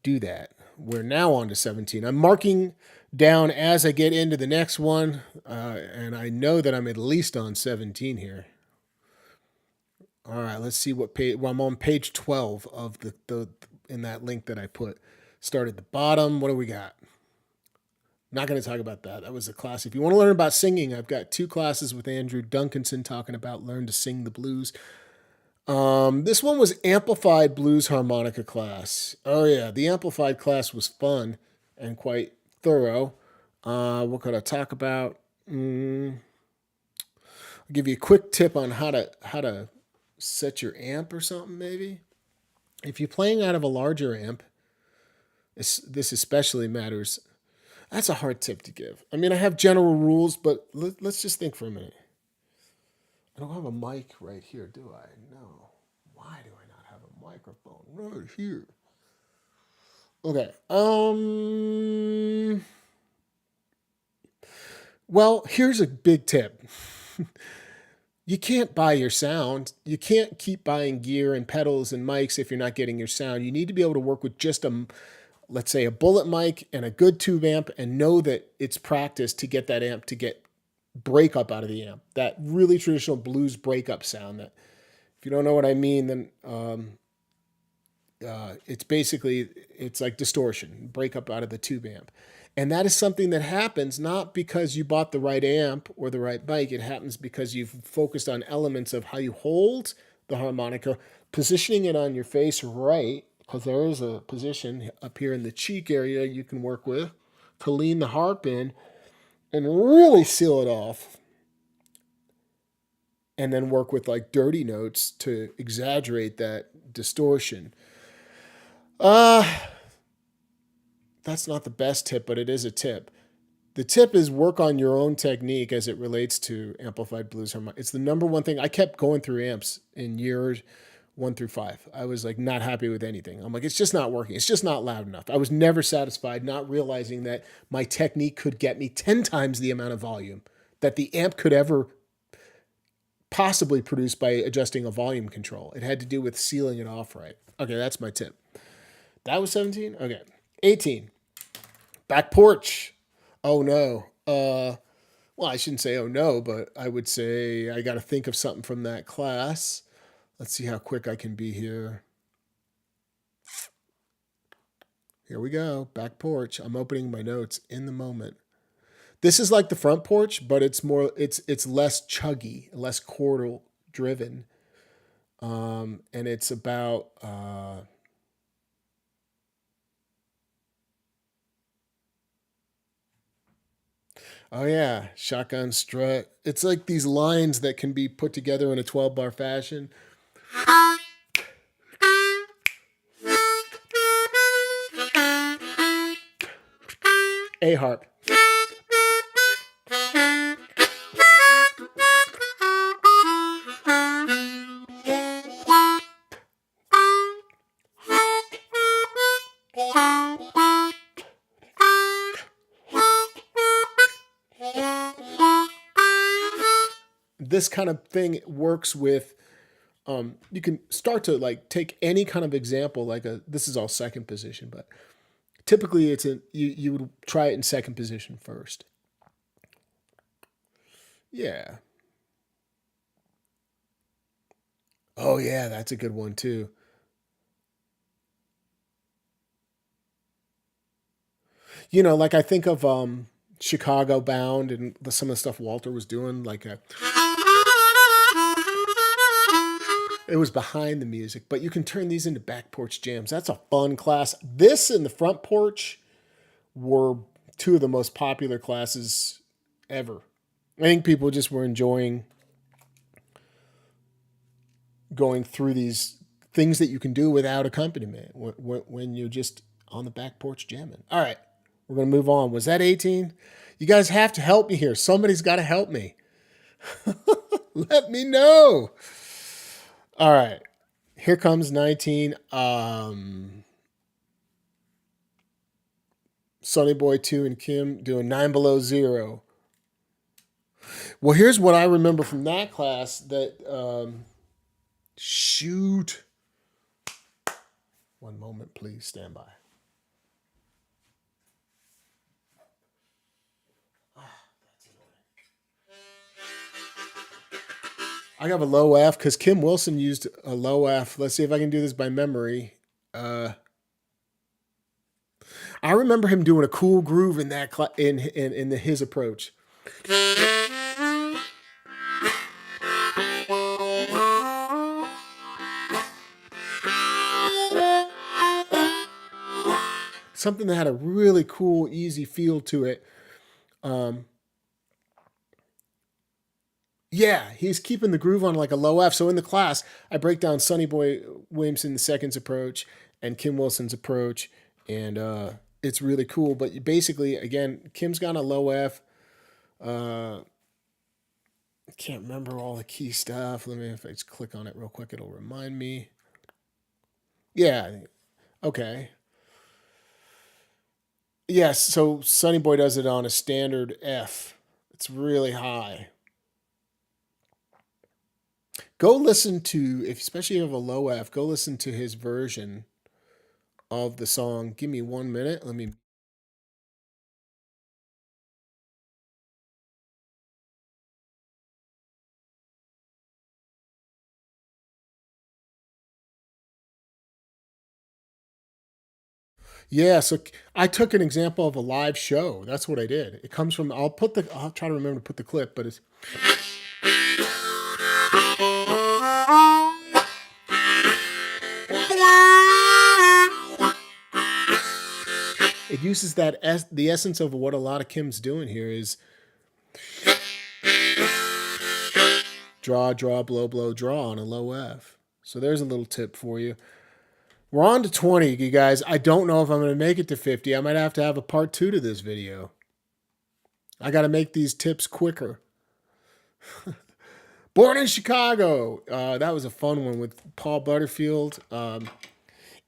do that. We're now on to 17. I'm marking down as I get into the next one, and I know that I'm at least on 17 here. All right, let's see what page. Well, I'm on page 12 of the in that link that I put. Start at the bottom. What do we got? Not going to talk about that. That was a class. If you want to learn about singing, I've got 2 classes with Andrew Duncanson talking about learn to sing the blues. This one was amplified blues harmonica class. Oh yeah, the amplified class was fun and quite thorough. What could I talk about? I'll give you a quick tip on how to set your amp or something. Maybe if you're playing out of a larger amp, this especially matters. That's a hard tip to give. I mean, I have general rules, but let's just think for a minute. I don't have a mic right here, do I? No. Why do I not have a microphone right here? Okay. Well, here's a big tip. you can't buy your sound. You can't keep buying gear and pedals and mics if you're not getting your sound. You need to be able to work with just let's say a bullet mic and a good tube amp, and know that it's practice to get that amp to get breakup out of the amp. That really traditional blues breakup sound. That, if you don't know what I mean, then it's like distortion, breakup out of the tube amp. And that is something that happens not because you bought the right amp or the right mic. It happens because you've focused on elements of how you hold the harmonica, positioning it on your face right, because there is a position up here in the cheek area you can work with to lean the harp in and really seal it off. And then work with like dirty notes to exaggerate that distortion. That's not the best tip, but it is a tip. The tip is work on your own technique as it relates to amplified blues harmonica. It's the number one thing. I kept going through amps in years 1 through 5. I was like not happy with anything. I'm like, it's just not working. It's just not loud enough. I was never satisfied, not realizing that my technique could get me 10 times the amount of volume that the amp could ever possibly produce by adjusting a volume control. It had to do with sealing it off right. Okay, that's my tip. That was 17? Okay. 18. Back porch. Oh no. Well, I shouldn't say oh no, but I would say I got to think of something from that class. Let's see how quick I can be here. Here we go. Back porch. I'm opening my notes in the moment. This is like the front porch, but it's less chuggy, less chordal driven. And it's about oh yeah, shotgun strut. It's like these lines that can be put together in a 12-bar fashion. A harp. This kind of thing works with, you can start to like take any kind of example, like this is all second position, but typically it's you would try it in second position first. Yeah. Oh yeah, that's a good one too. Like I think of Chicago Bound and some of the stuff Walter was doing, like it was behind the music, but you can turn these into back porch jams. That's a fun class. This and the front porch were two of the most popular classes ever. I think people just were enjoying going through these things that you can do without accompaniment when you're just on the back porch jamming. All right, we're going to move on. Was that 18? You guys have to help me here. Somebody's got to help me. Let me know. All right, here comes 19. Sonny Boy 2 and Kim doing 9 Below Zero. Well, here's what I remember from that class that, shoot. One moment, please stand by. I have a low F because Kim Wilson used a low F. Let's see if I can do this by memory. I remember him doing a cool groove in that in his approach. Something that had a really cool, easy feel to it. Yeah, he's keeping the groove on like a low F. So in the class, I break down Sonny Boy Williamson II's approach and Kim Wilson's approach, and it's really cool. But basically, again, Kim's got a low F. I can't remember all the key stuff. Let me, if I just click on it real quick, it'll remind me. Yeah, okay. Yes, so Sonny Boy does it on a standard F. It's really high. Go listen to, if especially if you have a low F, go listen to his version of the song. Give me 1 minute. Let me. Yeah, so I took an example of a live show. That's what I did. It comes from. I'll try to remember to put the clip, but it's. It uses the essence of what a lot of Kim's doing here is draw, draw, blow, blow, draw on a low F. So there's a little tip for you. We're on to 20, you guys. I don't know if I'm going to make it to 50. I might have to have a part 2 to this video. I got to make these tips quicker. Born in Chicago. That was a fun one with Paul Butterfield.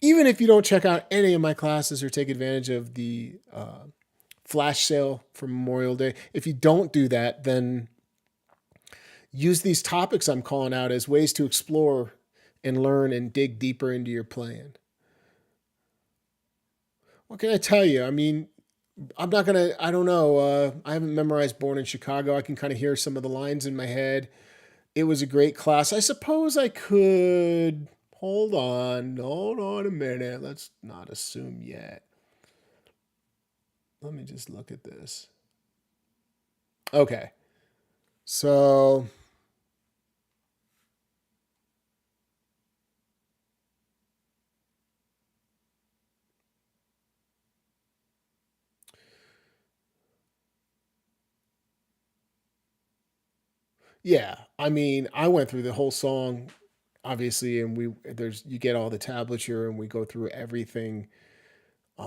Even if you don't check out any of my classes or take advantage of the flash sale for Memorial Day, if you don't do that, then use these topics I'm calling out as ways to explore and learn and dig deeper into your playing. What can I tell you? I mean, I don't know. I haven't memorized Born in Chicago. I can kind of hear some of the lines in my head. It was a great class. I suppose I could. Hold on a minute. Let's not assume yet. Let me just look at this. Okay. So. Yeah, I mean, I went through the whole song, obviously, and you get all the tablature, and we go through everything,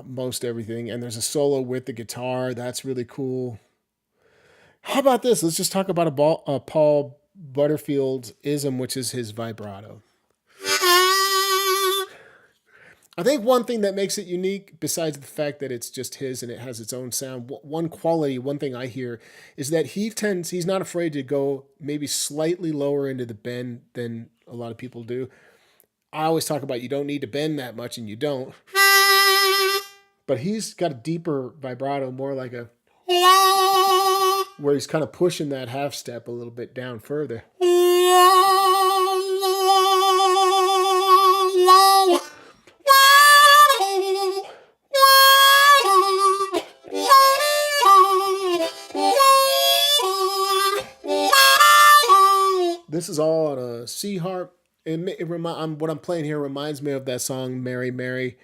most everything, and there's a solo with the guitar. That's really cool. How about this? Let's just talk about a Paul Butterfield ism, which is his vibrato. I think one thing that makes it unique, besides the fact that it's just his and it has its own sound, one quality, one thing I hear is that he's not afraid to go maybe slightly lower into the bend than a lot of people do. I always talk about you don't need to bend that much, and you don't. But he's got a deeper vibrato, more like where he's kind of pushing that half step a little bit down further. This is all on a C harp. What I'm playing here reminds me of that song "Mary, Mary,"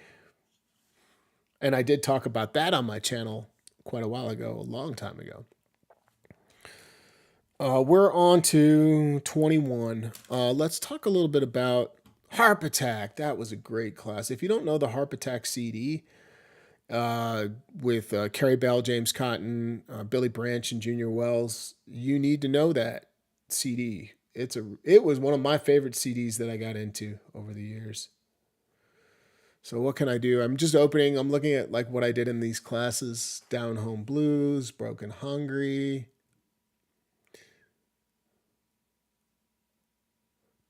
and I did talk about that on my channel quite a while ago, a long time ago. We're on to 21. Let's talk a little bit about Harp Attack. That was a great class. If you don't know the Harp Attack CD with Carrie Bell, James Cotton, Billy Branch, and Junior Wells, you need to know that CD. It was one of my favorite CDs that I got into over the years. So what can I do? I'm looking at like what I did in these classes: Down Home Blues, Broken Hungry.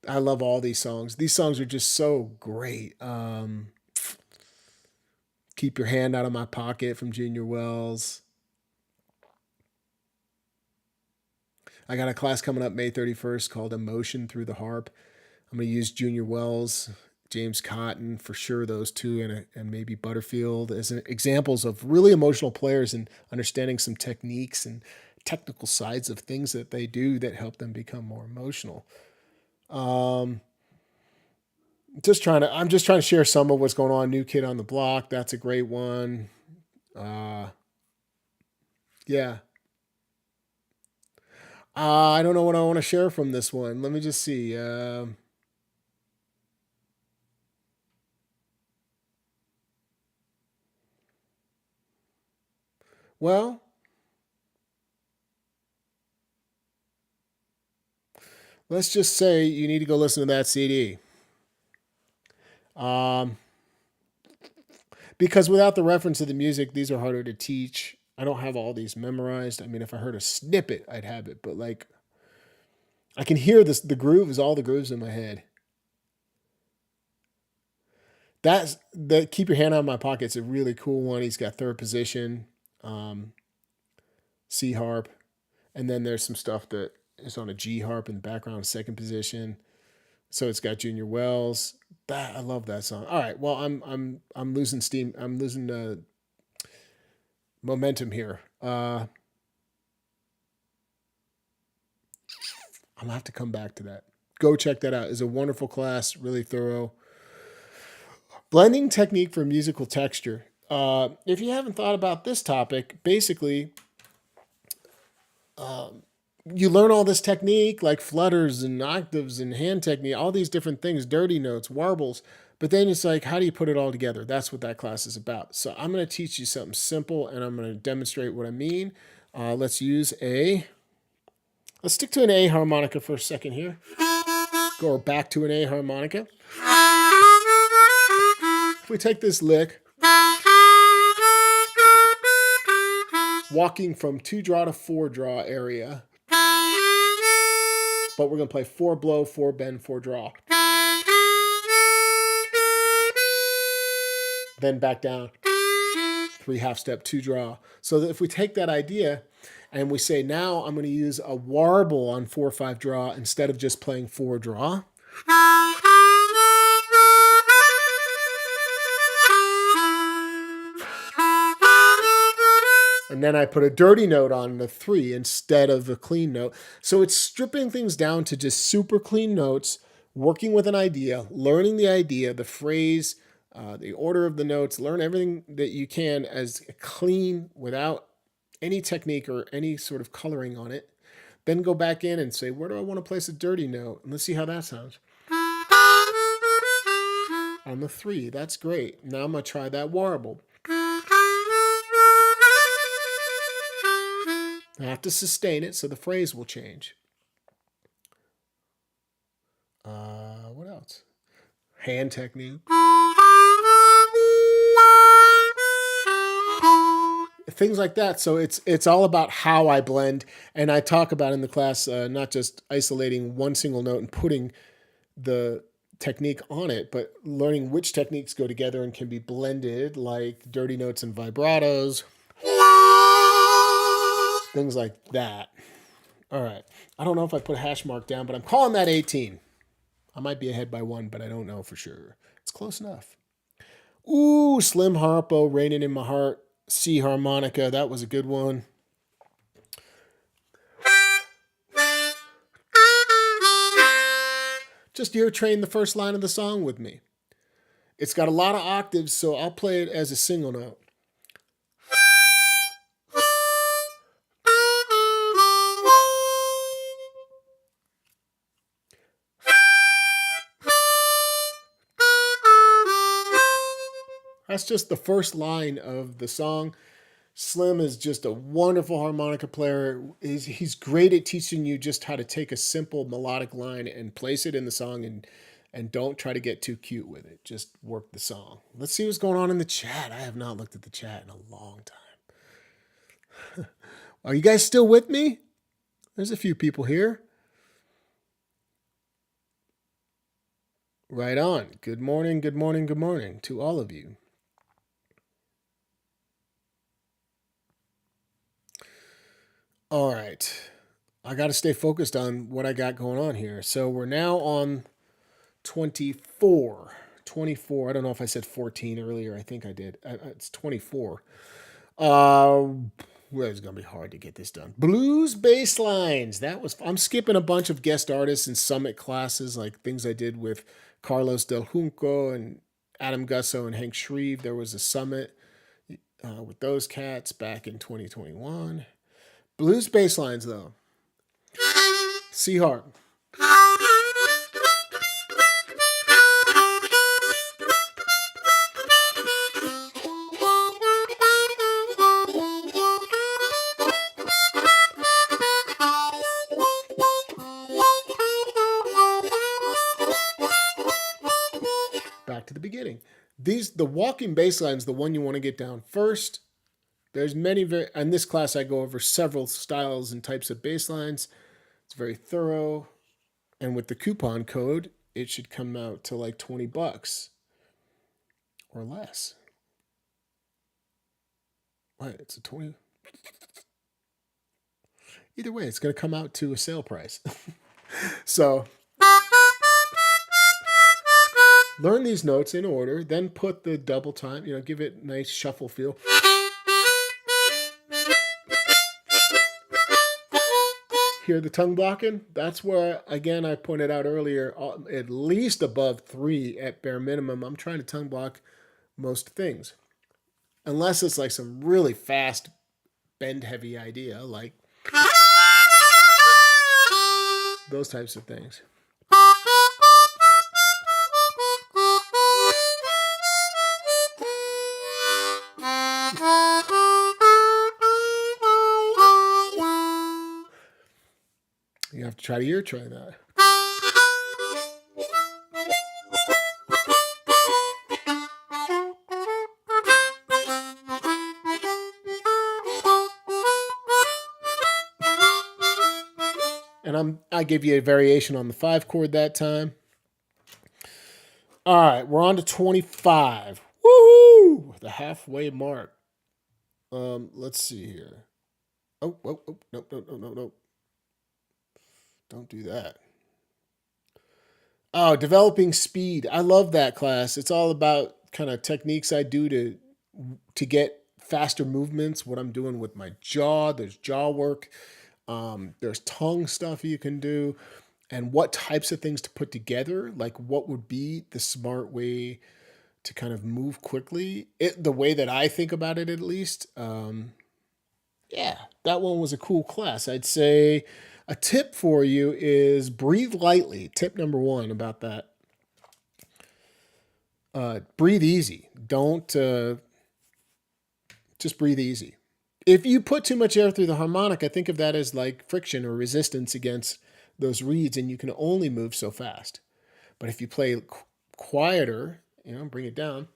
I love all these songs. These songs are just so great. Keep Your Hand Out of My Pocket from Junior Wells. I got a class coming up May 31st called Emotion Through the Harp. I'm going to use Junior Wells, James Cotton, for sure, those two, and maybe Butterfield as examples of really emotional players and understanding some techniques and technical sides of things that they do that help them become more emotional. I'm just trying to share some of what's going on. New Kid on the Block. That's a great one. Yeah. I don't know what I want to share from this one. Let me just see. Well, let's just say you need to go listen to that CD. Because without the reference to the music, these are harder to teach. I don't have all these memorized. I mean, if I heard a snippet, I'd have it. But like, I can hear this. The groove is all the grooves in my head. That Keep Your Hand Out of My Pocket. It's a really cool one. He's got third position, C harp, and then there's some stuff that is on a G harp in the background, second position. So it's got Junior Wells. I love that song. All right, well I'm losing steam. I'm losing momentum here. I'm gonna have to come back to that. Go check that out. It's a wonderful class, really thorough. Blending technique for musical texture. If you haven't thought about this topic, basically, you learn all this technique like flutters and octaves and hand technique, all these different things, dirty notes, warbles. But then it's like, how do you put it all together? That's what that class is about. So I'm going to teach you something simple, and I'm going to demonstrate what I mean. Let's stick to an A harmonica for a second here. Go back to an A harmonica. If we take this lick, walking from 2-draw to 4-draw area, but we're going to play 4 blow, 4 bend, 4 draw. Then back down, 3 half step, 2 draw. So that if we take that idea and we say, now I'm going to use a warble on 4/5 draw instead of just playing 4 draw. And then I put a dirty note on the 3 instead of a clean note. So it's stripping things down to just super clean notes, working with an idea, learning the idea, the phrase, the order of the notes, learn everything that you can as clean without any technique or any sort of coloring on it. Then go back in and say, where do I want to place a dirty note? And let's see how that sounds. On the 3, that's great. Now I'm going to try that warble. I have to sustain it, so the phrase will change. What else? Hand technique. Things like that. So it's all about how I blend, and I talk about in the class not just isolating one single note and putting the technique on it, but learning which techniques go together and can be blended, like dirty notes and vibratos. Things like that. All right. I don't know if I put a hash mark down, but I'm calling that 18. I might be ahead by 1, but I don't know for sure. It's close enough. Ooh, Slim Harpo, Raining in My Heart, C harmonica. That was a good one. Just ear train the first line of the song with me. It's got a lot of octaves, so I'll play it as a single note. That's just the first line of the song. Slim is just a wonderful harmonica player. He's great at teaching you just how to take a simple melodic line and place it in the song, and don't try to get too cute with it. Just work the song. Let's see what's going on in the chat. I have not looked at the chat in a long time. Are you guys still with me? There's a few people here. Right on. Good morning, good morning, good morning to all of you. All right. I got to stay focused on what I got going on here. So we're now on 24. 24. I don't know if I said 14 earlier. I think I did. It's 24. Well, it's going to be hard to get this done. Blues bass lines. I'm skipping a bunch of guest artists and summit classes, like things I did with Carlos Del Junco and Adam Gusso and Hank Shreve. There was a summit with those cats back in 2021. Blues bass lines, though. C harp. Back to the beginning. The walking bass line is the one you want to get down first. There's many, in this class I go over several styles and types of bass lines. It's very thorough. And with the coupon code, it should come out to like $20 or less. What? It's a 20. Either way, it's going to come out to a sale price. So learn these notes in order, then put the double time, give it a nice shuffle feel. Hear the tongue blocking? That's where, again, I pointed out earlier, at least above 3 at bare minimum. I'm trying to tongue block most things. Unless it's like some really fast, bend-heavy idea, like those types of things. You have to try to ear try that. And I give you a variation on the 5 chord that time. All right, we're on to 25. Woohoo! The halfway mark. Let's see here. Oh, no. Don't do that. Oh, developing speed. I love that class. It's all about kind of techniques I do to get faster movements, what I'm doing with my jaw. There's jaw work. There's tongue stuff you can do, and what types of things to put together, like what would be the smart way to kind of move quickly. The way that I think about it, at least. Yeah, that one was a cool class. I'd say a tip for you is breathe lightly. Tip number 1 about that. Breathe easy. Don't just breathe easy. If you put too much air through the harmonica, think of that as like friction or resistance against those reeds, and you can only move so fast. But if you play quieter, bring it down.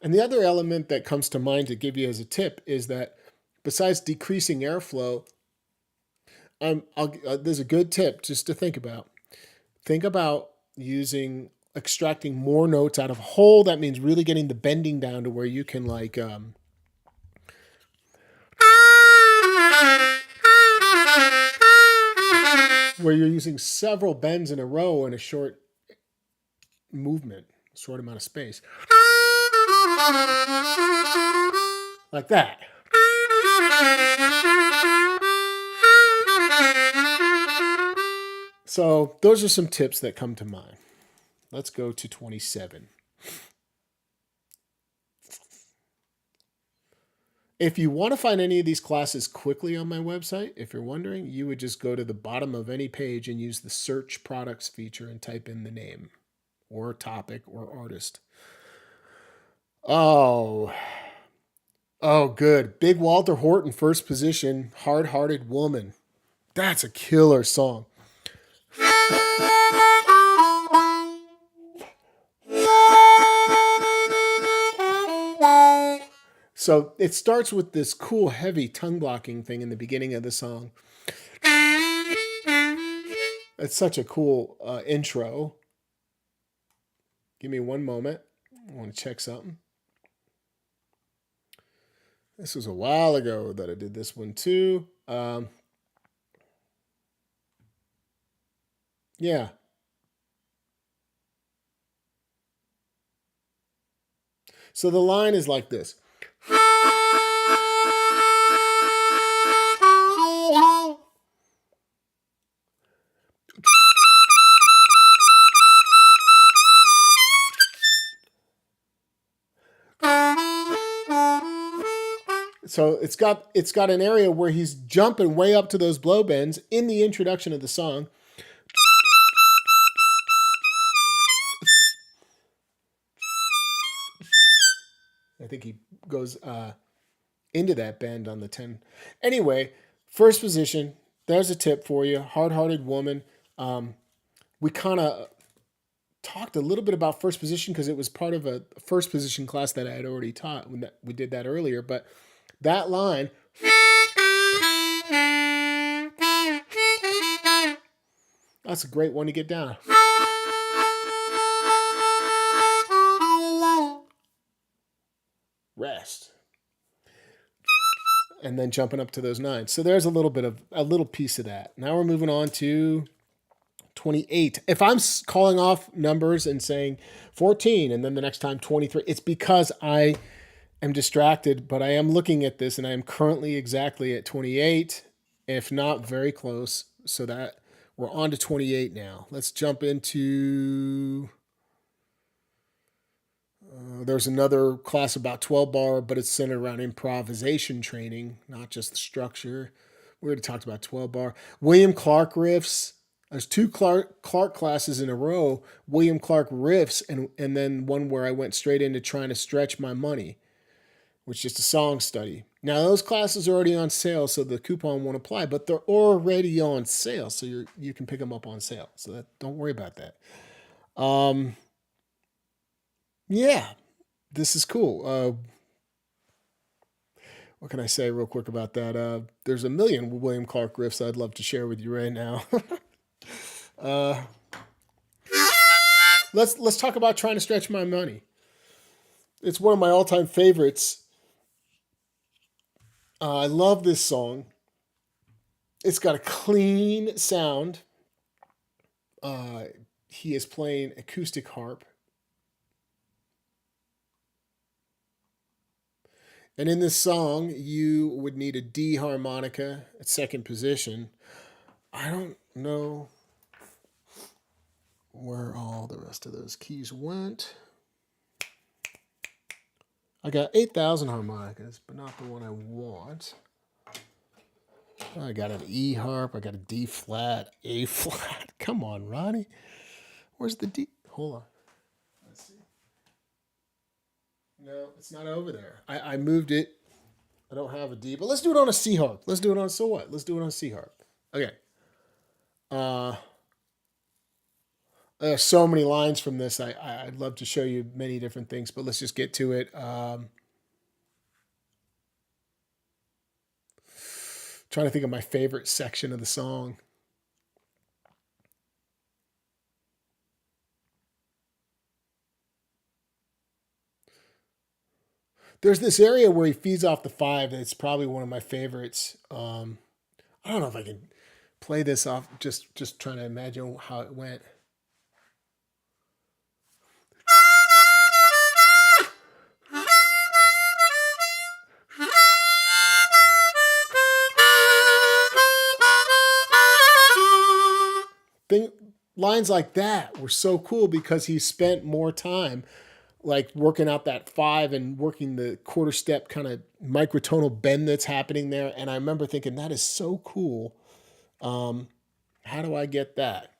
And the other element that comes to mind to give you as a tip is that besides decreasing airflow, there's a good tip just to think about. Think about extracting more notes out of whole. That means really getting the bending down to where you can where you're using several bends in a row in a short movement, short amount of space. Like that. So those are some tips that come to mind. Let's go to 27. If you want to find any of these classes quickly on my website, if you're wondering, you would just go to the bottom of any page and use the search products feature and type in the name or topic or artist. Oh, good. Big Walter Horton, first position, Hard-Hearted Woman. That's a killer song. So it starts with this cool, heavy tongue blocking thing in the beginning of the song. It's such a cool intro. Give me one moment. I want to check something. This was a while ago that I did this one too. Yeah. So the line is like this. So it's got an area where he's jumping way up to those blow bends in the introduction of the song. I think he goes into that bend on the 10. Anyway, first position. There's a tip for you. Hard-Hearted Woman. We kind of talked a little bit about first position because it was part of a first position class that I had already taught when we did that earlier. But that line, that's a great one to get down. Rest. And then jumping up to those nines. So there's a little piece of that. Now we're moving on to 28. If I'm calling off numbers and saying 14 and then the next time 23, it's because I am distracted, but I am looking at this and I am currently exactly at 28, if not very close. So that we're on to 28 now. Let's jump into... there's another class about 12 bar, but it's centered around improvisation training, not just the structure. We already talked about 12 bar. William Clark riffs. There's two Clark classes in a row, William Clark riffs, and then one where I went straight into trying to stretch my money, which is just a song study. Now, those classes are already on sale, so the coupon won't apply, but they're already on sale, so you can pick them up on sale. So don't worry about that. Yeah, this is cool. What can I say real quick about that? There's a million William Clark riffs I'd love to share with you right now. Let's talk about trying to stretch my money. It's one of my all-time favorites. I love this song. It's got a clean sound. He is playing acoustic harp. And in this song, you would need a D harmonica at second position. I don't know where all the rest of those keys went. I got 8,000 harmonicas, but not the one I want. I got an E harp. I got a D flat, A flat. Come on, Ronnie. Where's the D? Hold on. Let's see. No, it's not over there. I moved it. I don't have a D, but let's do it on a C harp. Let's do it on, so what? Let's do it on a C harp. Okay. There's so many lines from this. I'd love to show you many different things, but let's just get to it. Trying to think of my favorite section of the song. There's this area where he feeds off the 5 that's probably one of my favorites. I don't know if I can play this off, just trying to imagine how it went. Lines like that were so cool because he spent more time like working out that 5 and working the quarter step kind of microtonal bend that's happening there. And I remember thinking, that is so cool. How do I get that?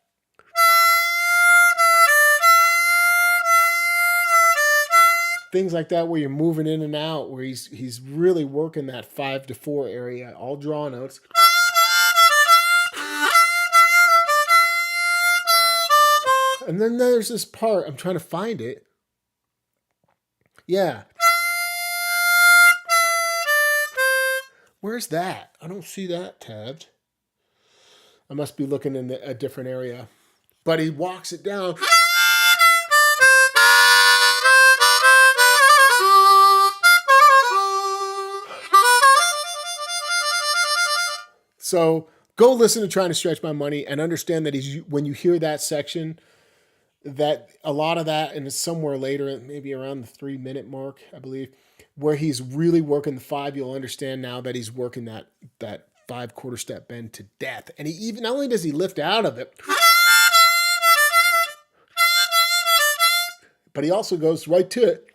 Things like that where you're moving in and out, where he's really working that 5 to 4 area, all draw notes. And then there's this part, I'm trying to find it. Yeah. Where's that? I don't see that tabbed. I must be looking in a different area. But he walks it down. So go listen to Trying to Stretch My Money and understand that when you hear that section, that a lot of that, and it's somewhere later, maybe around the 3-minute mark, I believe, where he's really working the 5, you'll understand now that he's working that 5 quarter step bend to death. And he even, not only does he lift out of it, but he also goes right to it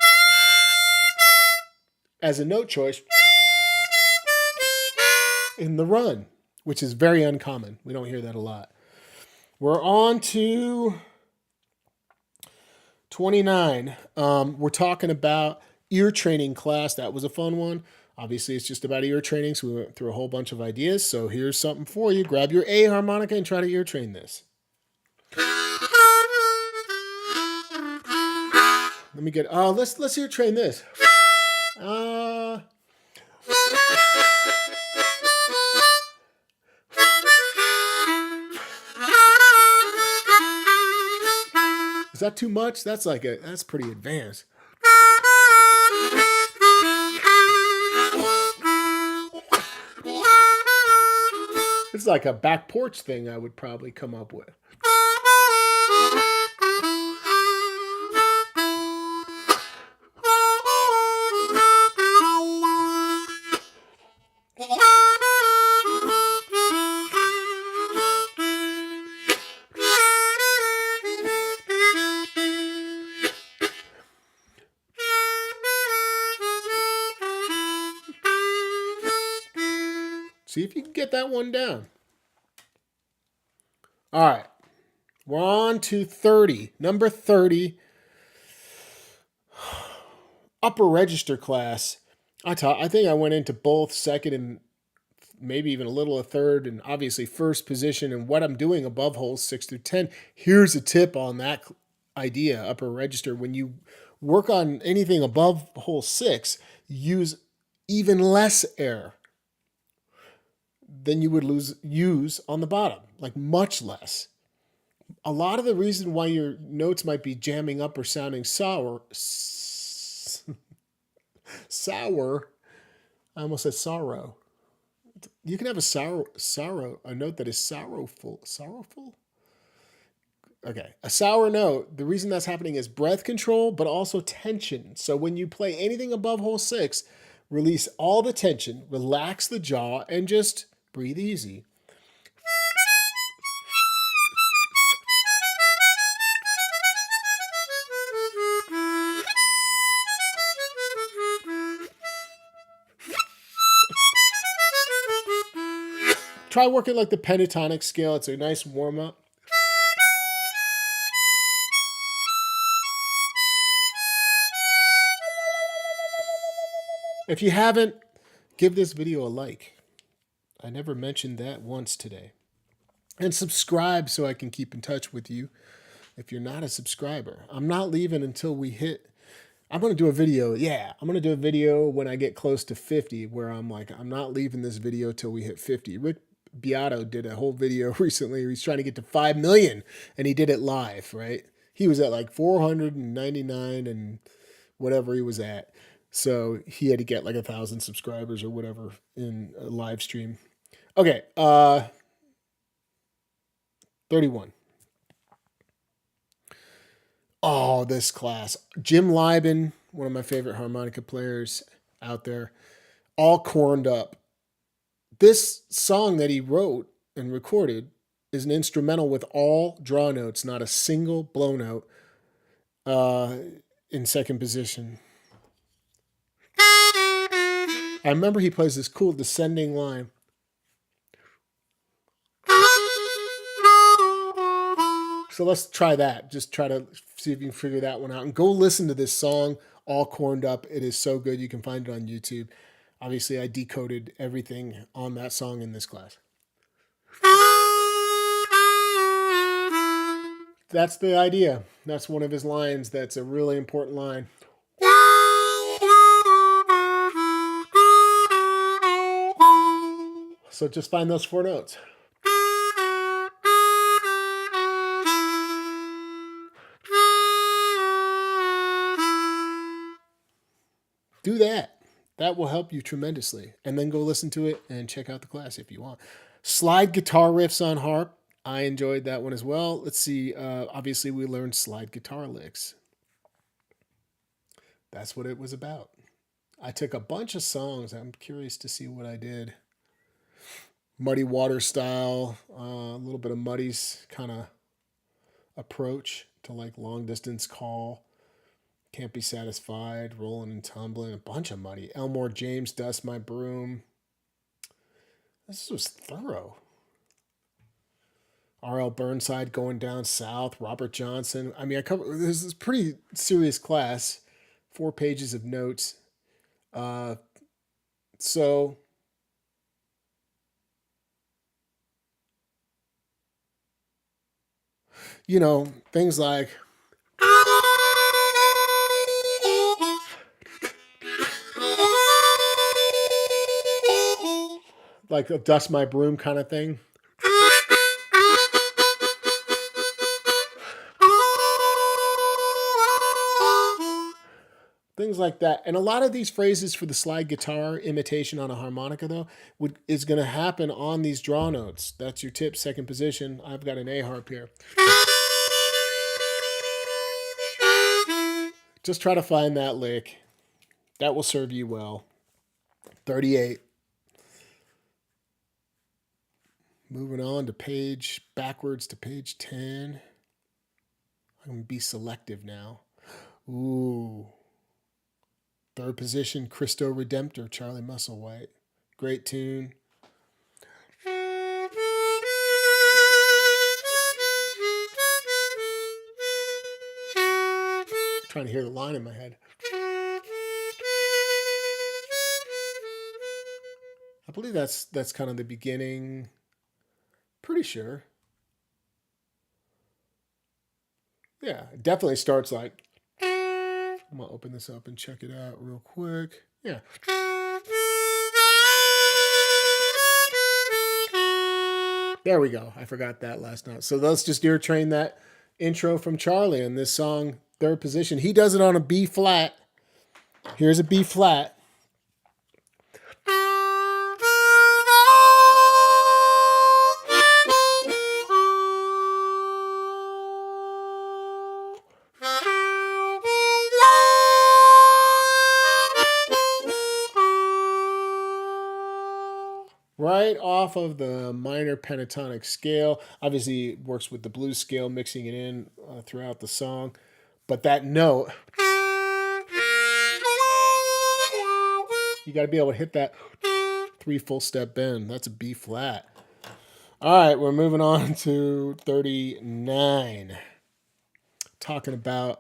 as a note choice in the run, which is very uncommon. We don't hear that a lot. We're on to 29. We're talking about ear training class. That was a fun one. Obviously, it's just about ear training, so we went through a whole bunch of ideas. So here's something for you. Grab your A harmonica and try to ear train this. Let me get. Let's hear train this. Uh, is that too much? That's pretty advanced. It's like a back porch thing I would probably come up with. See if you can get that one down. All right. We're on to 30. Number 30. Upper register class. I think I went into both second and maybe even a little of third and obviously first position and what I'm doing above holes 6 through 10. Here's a tip on that idea, upper register. When you work on anything above hole 6, use even less air than you would use on the bottom, like much less. A lot of the reason why your notes might be jamming up or sounding sour, I almost said sorrow. You can have a note that is sorrowful. Okay, a sour note. The reason that's happening is breath control, but also tension. So when you play anything above hole 6, release all the tension, relax the jaw, and just breathe easy. Try working like the pentatonic scale. It's a nice warm-up. If you haven't, give this video a like. I never mentioned that once today. And subscribe so I can keep in touch with you if you're not a subscriber. I'm not leaving until we hit... I'm going to do a video. Yeah, I'm going to do a video when I get close to 50 where I'm like, I'm not leaving this video till we hit 50. Rick Beato did a whole video recently. He's trying to get to 5 million and he did it live, right? He was at like 499 and whatever he was at. So he had to get like 1,000 subscribers or whatever in a live stream. Okay, 31. Oh, this class. Jim Lieben, one of my favorite harmonica players out there, all corned up. This song that he wrote and recorded is an instrumental with all draw notes, not a single blow note in second position. I remember he plays this cool descending line. So let's try that. Just try to see if you can figure that one out. And go listen to this song, All Corned Up. It is so good. You can find it on YouTube. Obviously, I decoded everything on that song in this class. That's the idea. That's one of his lines. That's a really important line. So just find those 4 notes. Do that. That will help you tremendously. And then go listen to it and check out the class if you want. Slide guitar riffs on harp. I enjoyed that one as well. Let's see. Obviously, we learned slide guitar licks. That's what it was about. I took a bunch of songs. I'm curious to see what I did. Muddy Water style. A little bit of Muddy's kind of approach to like Long Distance Call. Can't Be Satisfied, Rolling and Tumbling, a bunch of Muddy. Elmore James, Dust My Broom. This was thorough. R.L. Burnside, Going Down South, Robert Johnson. I mean, this is a pretty serious class. 4 pages of notes. So, you know, things like... like a dust my broom kind of thing. Things like that. And a lot of these phrases for the slide guitar imitation on a harmonica, though, is going to happen on these draw notes. That's your tip, second position. I've got an A harp here. Just try to find that lick. That will serve you well. 38. Moving on to backwards to page 10. I'm going to be selective now. Ooh. Third position, Cristo Redemptor, Charlie Musselwhite. Great tune. Trying to hear the line in my head. I believe that's kind of the beginning. Pretty sure. Yeah, it definitely starts like. I'm going to open this up and check it out real quick. Yeah. There we go. I forgot that last note. So let's just ear train that intro from Charlie in this song, third position. He does it on a B flat. Here's a B flat. Right off of the minor pentatonic scale. Obviously, it works with the blues scale, mixing it in throughout the song. But that note, you got to be able to hit that 3 full step bend. That's a B flat. All right, we're moving on to 39. Talking about,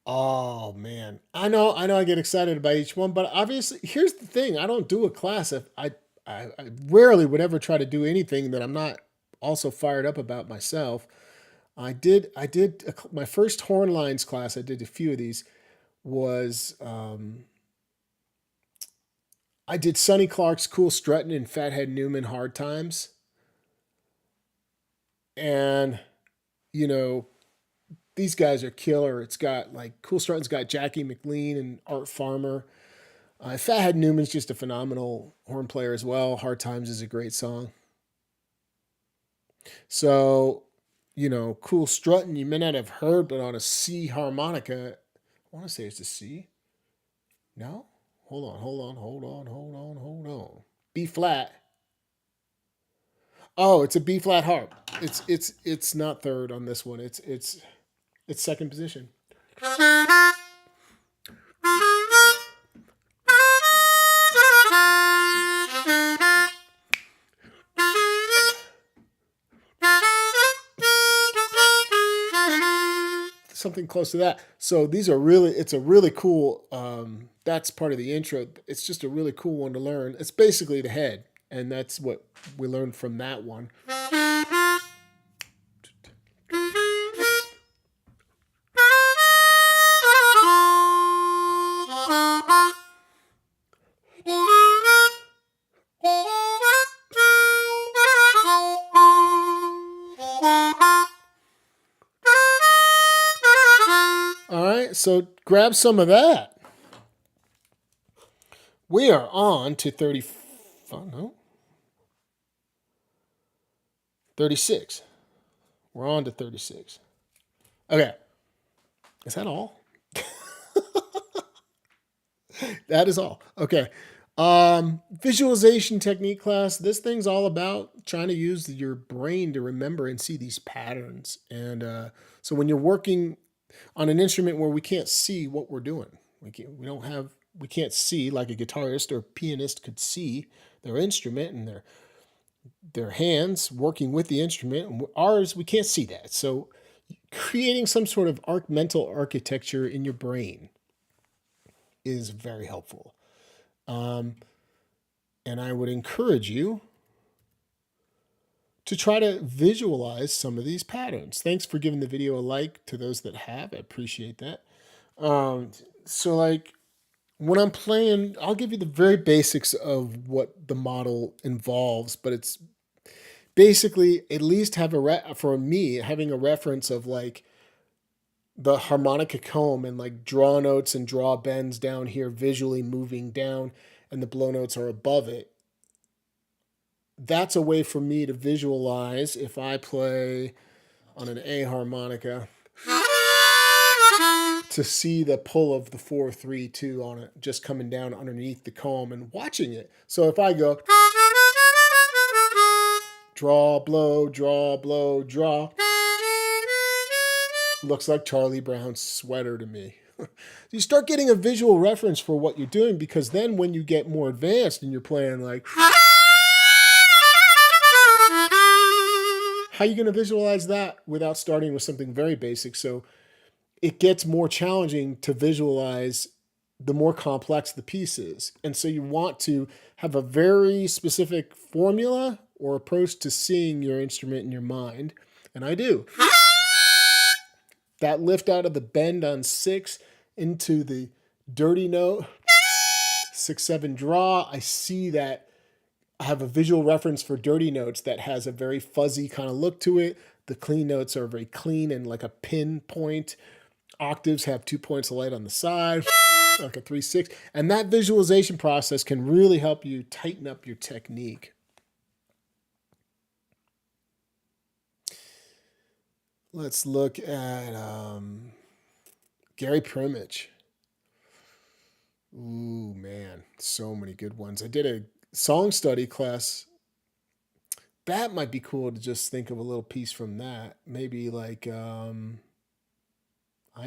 oh man, I know I get excited about each one, but obviously, here's the thing: I don't do a class. If I rarely would ever try to do anything that I'm not also fired up about myself. I did my first horn lines class. I did a few of these. Was I did Sonny Clark's Cool Struttin' and Fathead Newman Hard Times, and you know, these guys are killer. It's got like Cool Struttin's got Jackie McLean and Art Farmer. Fathead Newman's just a phenomenal horn player as well. Hard Times is a great song. So, you know, Cool Struttin' you may not have heard, but on a C harmonica, I want to say it's a C. No? Hold on. B flat. Oh, it's a B flat harp. It's not third on this one. It's second position. Something close to that. So these are it's a really cool, that's part of the intro. It's just a really cool one to learn. It's basically the head, and that's what we learned from that one. So grab some of that. We are on to 36. We're on to 36. Okay. Is that all? That is all. Okay. Visualization technique class. This thing's all about trying to use your brain to remember and see these patterns. And so when you're working on an instrument where we can't see what we're doing, we can't see like a guitarist or pianist could see their instrument and their hands working with the instrument. And ours, we can't see that. So creating some sort of mental architecture in your brain is very helpful. And I would encourage you to try to visualize some of these patterns. Thanks for giving the video a like to those that have. I appreciate that. So like When I'm playing, I'll give you the very basics of what the model involves, but it's basically at least for me having a reference of like the harmonica comb and like draw notes and draw bends down here visually moving down and the blow notes are above it. That's a way for me to visualize if I play on an A harmonica to see the pull of the 4-3-2 on it just coming down underneath the comb and watching it. So if I go draw, blow, draw, blow, draw, looks like Charlie Brown's sweater to me. You start getting a visual reference for what you're doing, because then when you get more advanced and you're playing like, how are you going to visualize that without starting with something very basic? So it gets more challenging to visualize the more complex the piece is. And so you want to have a very specific formula or approach to seeing your instrument in your mind. And I do. That lift out of the bend on 6 into the dirty note, 6-7 draw. I see that I have a visual reference for dirty notes that has a very fuzzy kind of look to it. The clean notes are very clean and like a pinpoint. Octaves have 2 points of light on the side, like a 3-6. And that visualization process can really help you tighten up your technique. Let's look at Gary Primich. Ooh, man, so many good ones. I did a song study class. That might be cool to just think of a little piece from that. Maybe like, I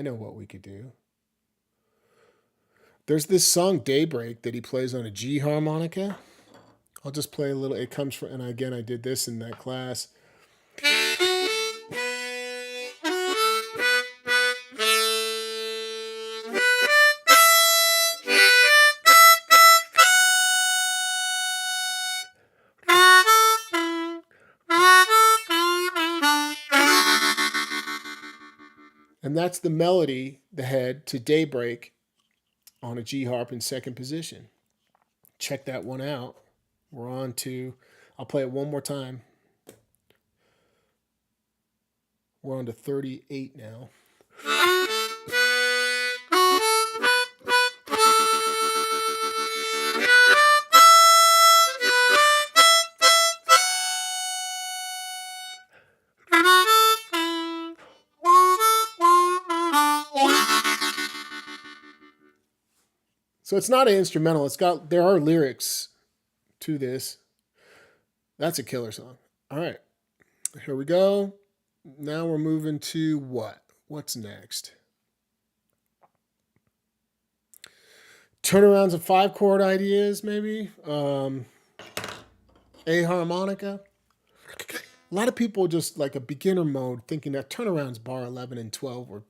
know what we could do. There's this song Daybreak that he plays on a G harmonica. I'll just play a little. It comes from, and again, I did this in that class. And that's the melody, the head, to Daybreak on a G harp in second position. Check that one out. We're on to, I'll play it one more time. We're on to 38 now. So it's not an instrumental. There are lyrics to this. That's a killer song. All right, here we go. Now we're moving to what? What's next? Turnarounds of 5-chord ideas, maybe. A harmonica. A lot of people just like a beginner mode thinking that turnarounds bar 11 and 12 were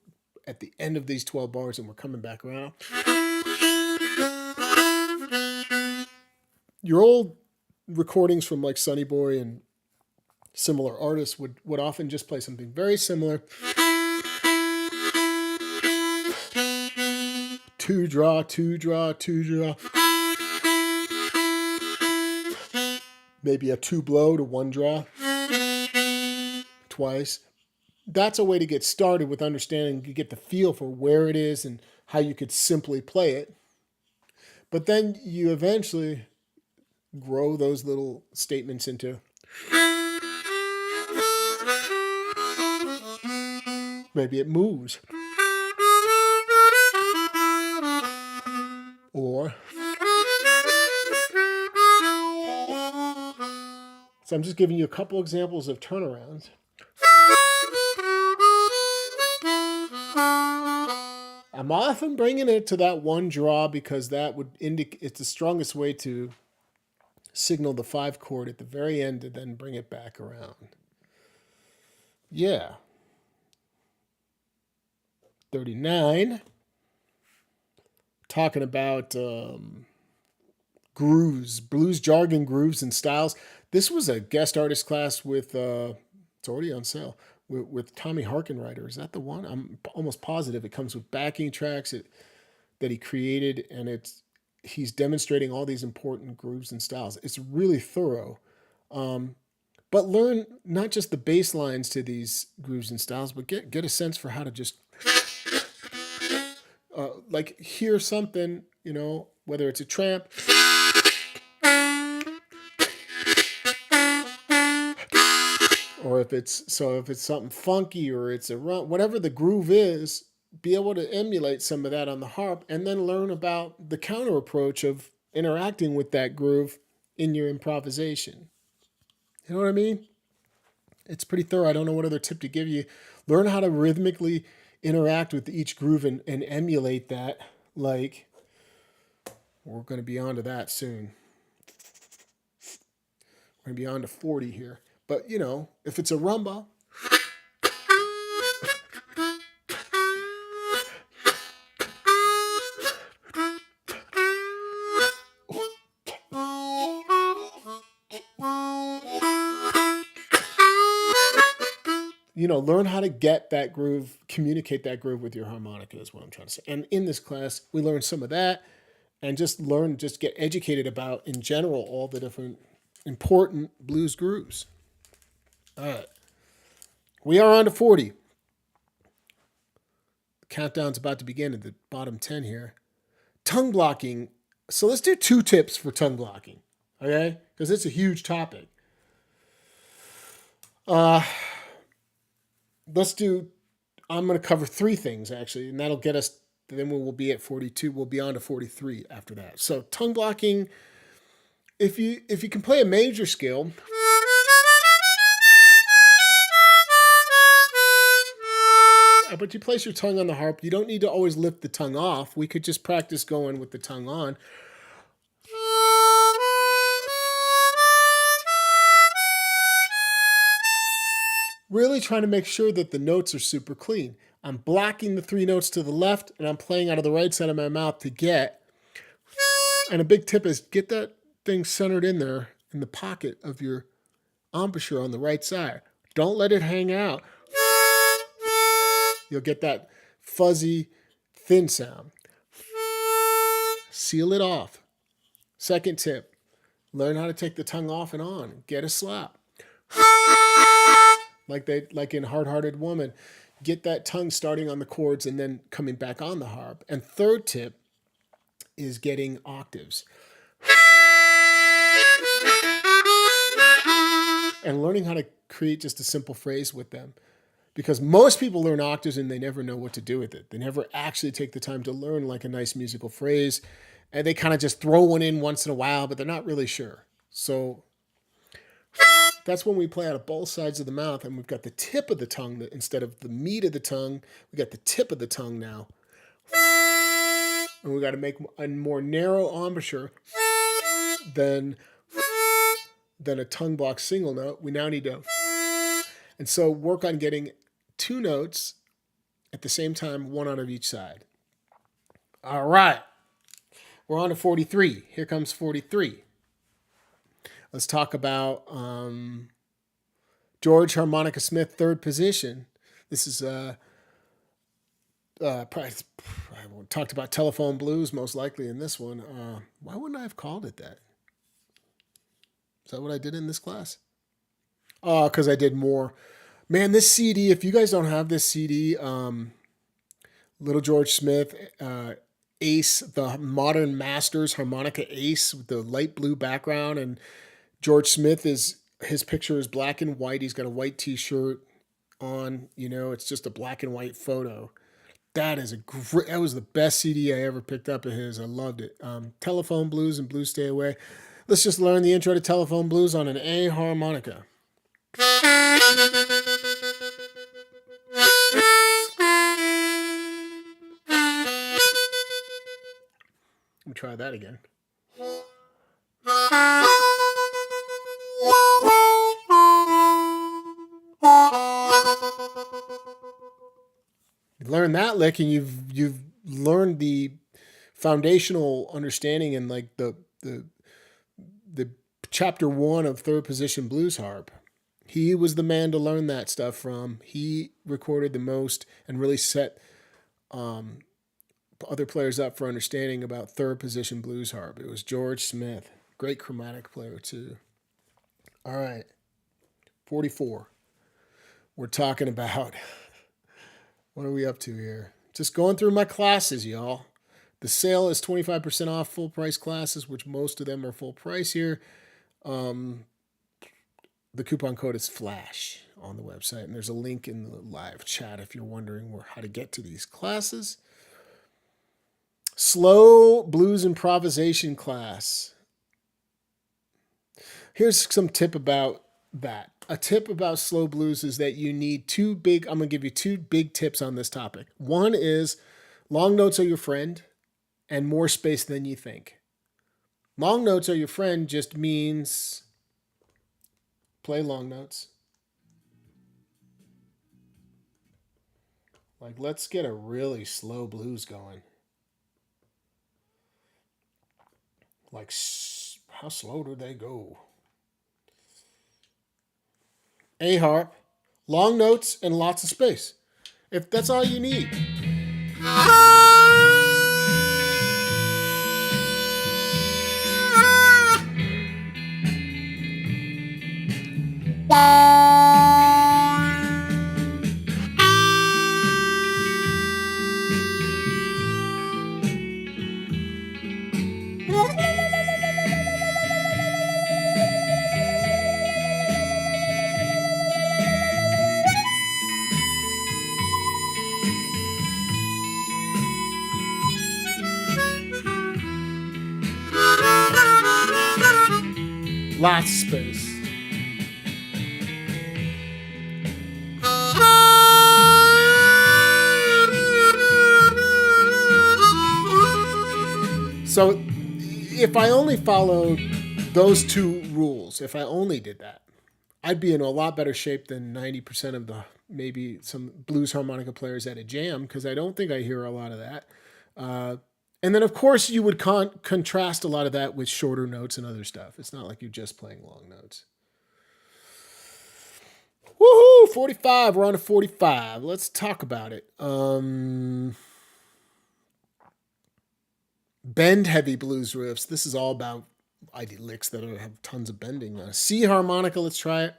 at the end of these 12 bars and we're coming back around. Your old recordings from like Sonny Boy and similar artists would often just play something very similar. 2 draw, 2 draw, 2 draw. Maybe a 2 blow to 1 draw. Twice. That's a way to get started with understanding. You get the feel for where it is and how you could simply play it. But then you eventually grow those little statements into maybe it moves. Or so I'm just giving you a couple examples of turnarounds. I'm often bringing it to that 1 draw because that would indicate it's the strongest way to signal the 5-chord at the very end and then bring it back around. Yeah. 39. Talking about grooves, blues jargon grooves and styles. This was a guest artist class with, it's already on sale, with Tommy Harkenreiter. Is that the one? I'm almost positive it comes with backing tracks. that he created, and he's demonstrating all these important grooves and styles. It's really thorough. But learn not just the bass lines to these grooves and styles, but get a sense for how to just like hear something, whether it's a tramp, or if it's something funky, or it's a run, whatever the groove is, be able to emulate some of that on the harp, and then learn about the counter approach of interacting with that groove in your improvisation. You know what I mean? It's pretty thorough. I don't know what other tip to give you. Learn how to rhythmically interact with each groove and emulate that. Like, we're going to be on to that soon. We're going to be on to 40 here. But, if it's a rumba, learn how to get that groove, communicate that groove with your harmonica is what I'm trying to say. And in this class, we learned some of that, and just get educated about, in general, all the different important blues grooves. All right. We are on to 40. The countdown's about to begin at the bottom 10 here. Tongue blocking. So let's do 2 tips for tongue blocking, okay? Because it's a huge topic. I'm going to cover 3 things, actually, and that'll get us, then we will be at 42. We'll be on to 43 after that. So tongue blocking, if you can play a major scale, but you place your tongue on the harp, you don't need to always lift the tongue off. We could just practice going with the tongue on. Really trying to make sure that the notes are super clean. I'm blocking the 3 notes to the left, and I'm playing out of the right side of my mouth to get. And a big tip is get that thing centered in there in the pocket of your embouchure on the right side. Don't let it hang out. You'll get that fuzzy, thin sound. Seal it off. Second tip, learn how to take the tongue off and on. Get a slap. Like in Hard-Hearted Woman, get that tongue starting on the chords and then coming back on the harp. And third tip is getting octaves. And learning how to create just a simple phrase with them. Because most people learn octaves and they never know what to do with it. They never actually take the time to learn like a nice musical phrase. And they kind of just throw one in once in a while, but they're not really sure. So that's when we play out of both sides of the mouth, and we've got the tip of the tongue instead of the meat of the tongue. We got the tip of the tongue now. And we got to make a more narrow embouchure than a tongue block single note. We now need to, and so work on getting 2 notes at the same time, 1 out of each side. All right. We're on to 43. Here comes 43. Let's talk about George Harmonica Smith, 3rd position. This is I talked about telephone blues most likely in this one. Why wouldn't I have called it that? Is that what I did in this class? Oh, because I did more. Man, this CD, if you guys don't have this CD, Little George Smith, Ace, the Modern Masters Harmonica Ace with the light blue background, and George Smith his picture is black and white. He's got a white t-shirt on, it's just a black and white photo. That was the best CD I ever picked up of his. I loved it. Telephone Blues and Blues Stay Away. Let's just learn the intro to Telephone Blues on an A harmonica. Let me try that again. Learn that lick, and you've learned the foundational understanding and like the chapter 1 of 3rd position blues harp. He was the man to learn that stuff from. He recorded the most and really set other players up for understanding about third position blues harp. It was George Smith. Great chromatic player, too. All right. 44. We're talking about, what are we up to here? Just going through my classes, y'all. The sale is 25% off full price classes, which most of them are full price here. The coupon code is FLASH on the website, and there's a link in the live chat if you're wondering how to get to these classes. Slow blues improvisation class. Here's some tip about that. A tip about slow blues is that you need I'm going to give you two big tips on this topic. One is long notes are your friend and more space than you think. Long notes are your friend just means play long notes. Like, let's get a really slow blues going. Like, how slow do they go? A harp, long notes, and lots of space. If that's all you need. Lots of space. So if I only followed those two rules, if I only did that, I'd be in a lot better shape than 90% of the maybe some blues harmonica players at a jam, because I don't think I hear a lot of that. And then, of course, you would contrast a lot of that with shorter notes and other stuff. It's not like you're just playing long notes. Woohoo! 45. We're on to 45. Let's talk about it. Bend-heavy blues riffs. This is all about licks that have tons of bending. C harmonica. Let's try it.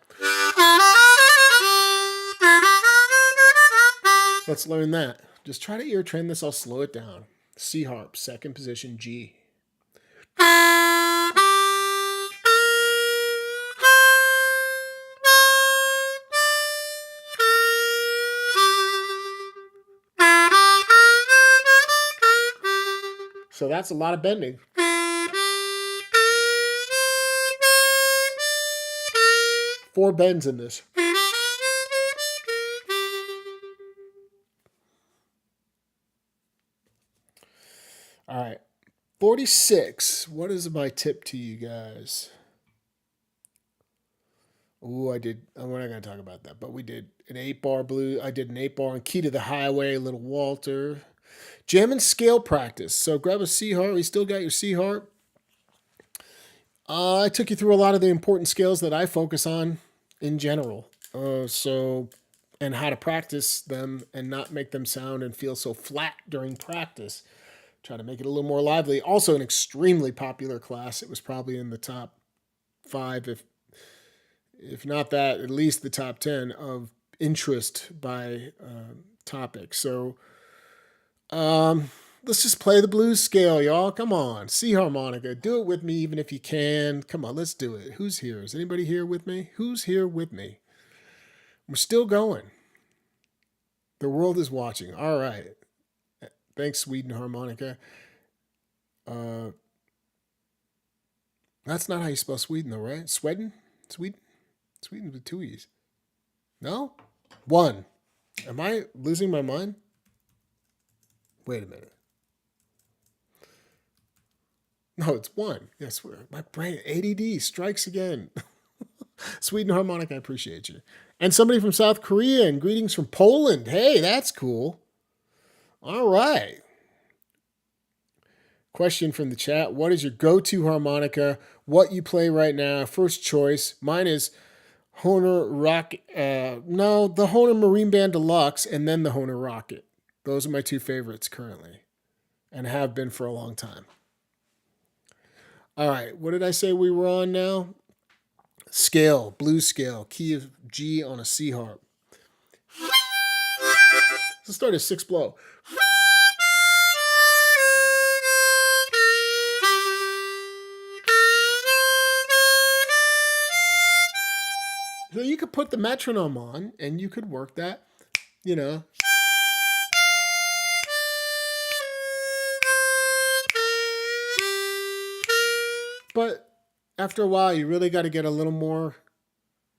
Let's learn that. Just try to ear train this. I'll slow it down. C harp, second position, G. So that's a lot of bending. Four bends in this. All right. 46. What is my tip to you guys? Ooh, we're not going to talk about that, but we did an 8-bar blues. I did an 8-bar on Key to the Highway, Little Walter. Jam and scale practice. So grab a C harp. You still got your C harp. I took you through a lot of the important scales that I focus on in general. And how to practice them and not make them sound and feel so flat during practice. Try to make it a little more lively. Also an extremely popular class. It was probably in the top 5, if not that, at least the top 10 of interest by topic. So let's just play the blues scale, y'all. Come on. C harmonica. Do it with me even if you can. Come on, let's do it. Who's here? Is anybody here with me? Who's here with me? We're still going. The world is watching. All right. Thanks, Sweden Harmonica. That's not how you spell Sweden, though, right? Sweden? Sweden with 2 E's. No? 1. Am I losing my mind? Wait a minute. No, it's 1. Yes, my brain, ADD strikes again. Sweden Harmonica, I appreciate you. And somebody from South Korea, and greetings from Poland. Hey, that's cool. All right. Question from the chat. What is your go-to harmonica? What you play right now? First choice. Mine is Hohner Rocket. The Hohner Marine Band Deluxe, and then the Hohner Rocket. Those are my 2 favorites currently. and have been for a long time. All right, what did I say we were on now? Scale, blues scale, key of G on a C harp. Let's start at 6 blow. So you could put the metronome on and you could work that, you know. But after a while, you really got to get a little more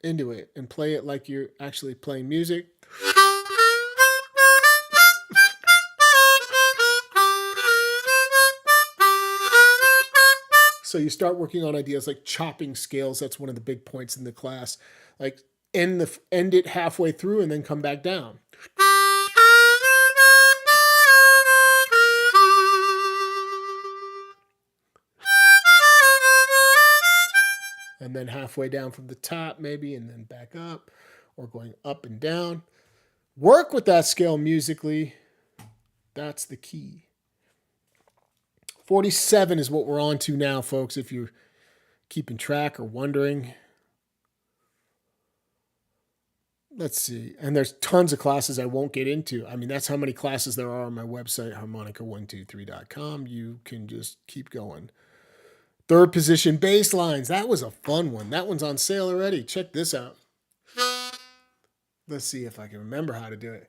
into it and play it like you're actually playing music. So you start working on ideas like chopping scales. That's one of the big points in the class. Like end it halfway through and then come back down. And then halfway down from the top maybe, and then back up, or going up and down. Work with that scale musically. That's the key. 47 is what we're on to now, folks, if you're keeping track or wondering. Let's see. And there's tons of classes I won't get into. I mean, that's how many classes there are on my website, harmonica123.com. You can just keep going. Third position bass lines. That was a fun one. That one's on sale already. Check this out. Let's see if I can remember how to do it.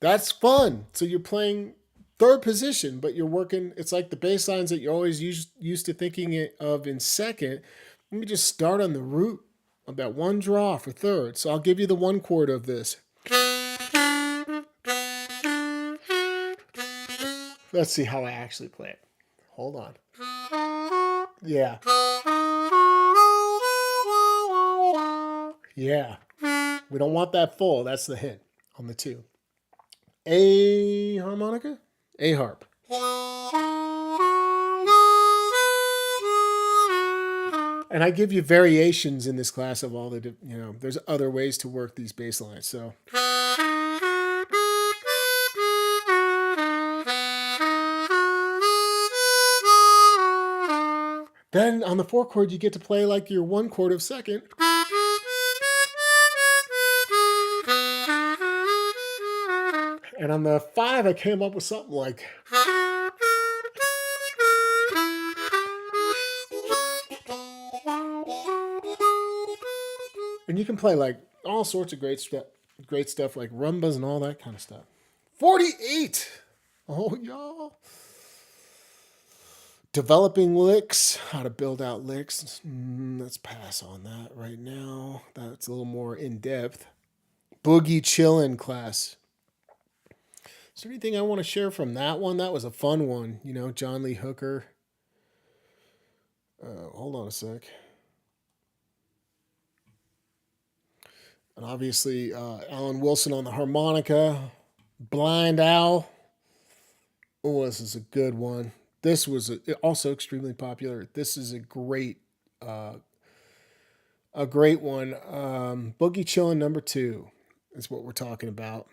That's fun. So you're playing third position, but you're working, it's like the bass lines that you're always used to thinking of in second. Let me just start on the root of that one draw for third. So I'll give you the one chord of this. Let's see how I actually play it. Hold on. Yeah. Yeah. We don't want that full. That's the hint on the 2. A harmonica, A harp. And I give you variations in this class of all the, there's other ways to work these bass lines. So. Then on the 4 chord, you get to play like your 1 chord of second. And on the 5, I came up with something like. And you can play like all sorts of great stuff like rumbas and all that kind of stuff. 48. Oh, y'all. Developing licks, how to build out licks. Let's pass on that right now. That's a little more in-depth. Boogie chillin' class. Is there anything I want to share from that one? That was a fun one. John Lee Hooker. Hold on a sec. And obviously, Alan Wilson on the harmonica. Blind Owl. Oh, this is a good one. This was also extremely popular. This is a great one. Boogie Chillin' number 2 is what we're talking about.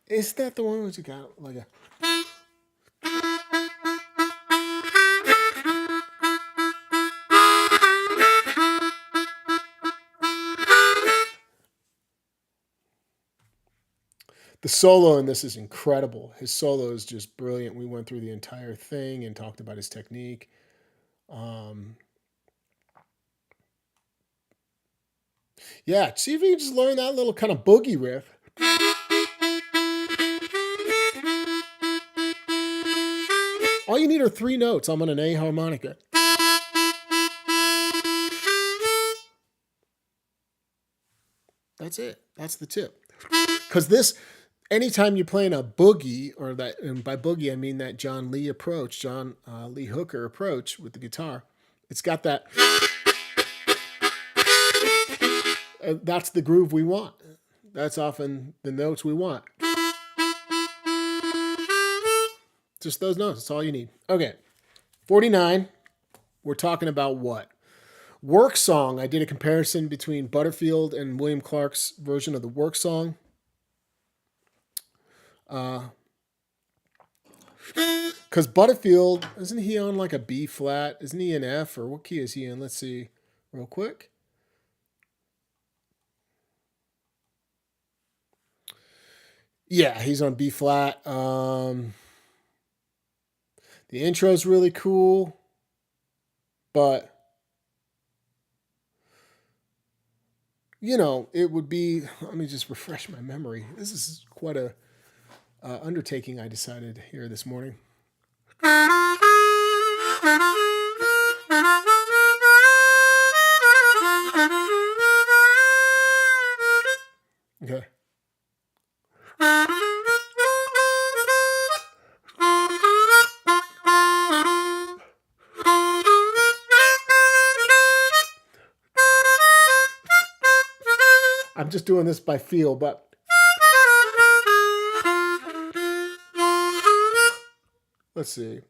Is that the one where you got like a... The solo in this is incredible. His solo is just brilliant. We went through the entire thing and talked about his technique. Yeah, see if you can just learn that little kind of boogie riff. All you need are 3 notes. I'm on an A harmonica. That's it. That's the tip. Because this, anytime you're playing a boogie, or that, and by boogie I mean that John Lee approach, John Lee Hooker approach with the guitar, it's got that. That's the groove we want. that's often the notes we want. Just those notes. That's all you need. Okay. 49. We're talking about what? Work song. I did a comparison between Butterfield and William Clark's version of the work song. Because Butterfield, isn't he on like a B flat? Isn't he in F, or what key is he in? Let's see real quick. Yeah, he's on B flat. The intro's really cool, but you know, it would be, let me just refresh my memory. This is quite a undertaking I decided here this morning. Okay. I'm just doing this by feel, but let's see.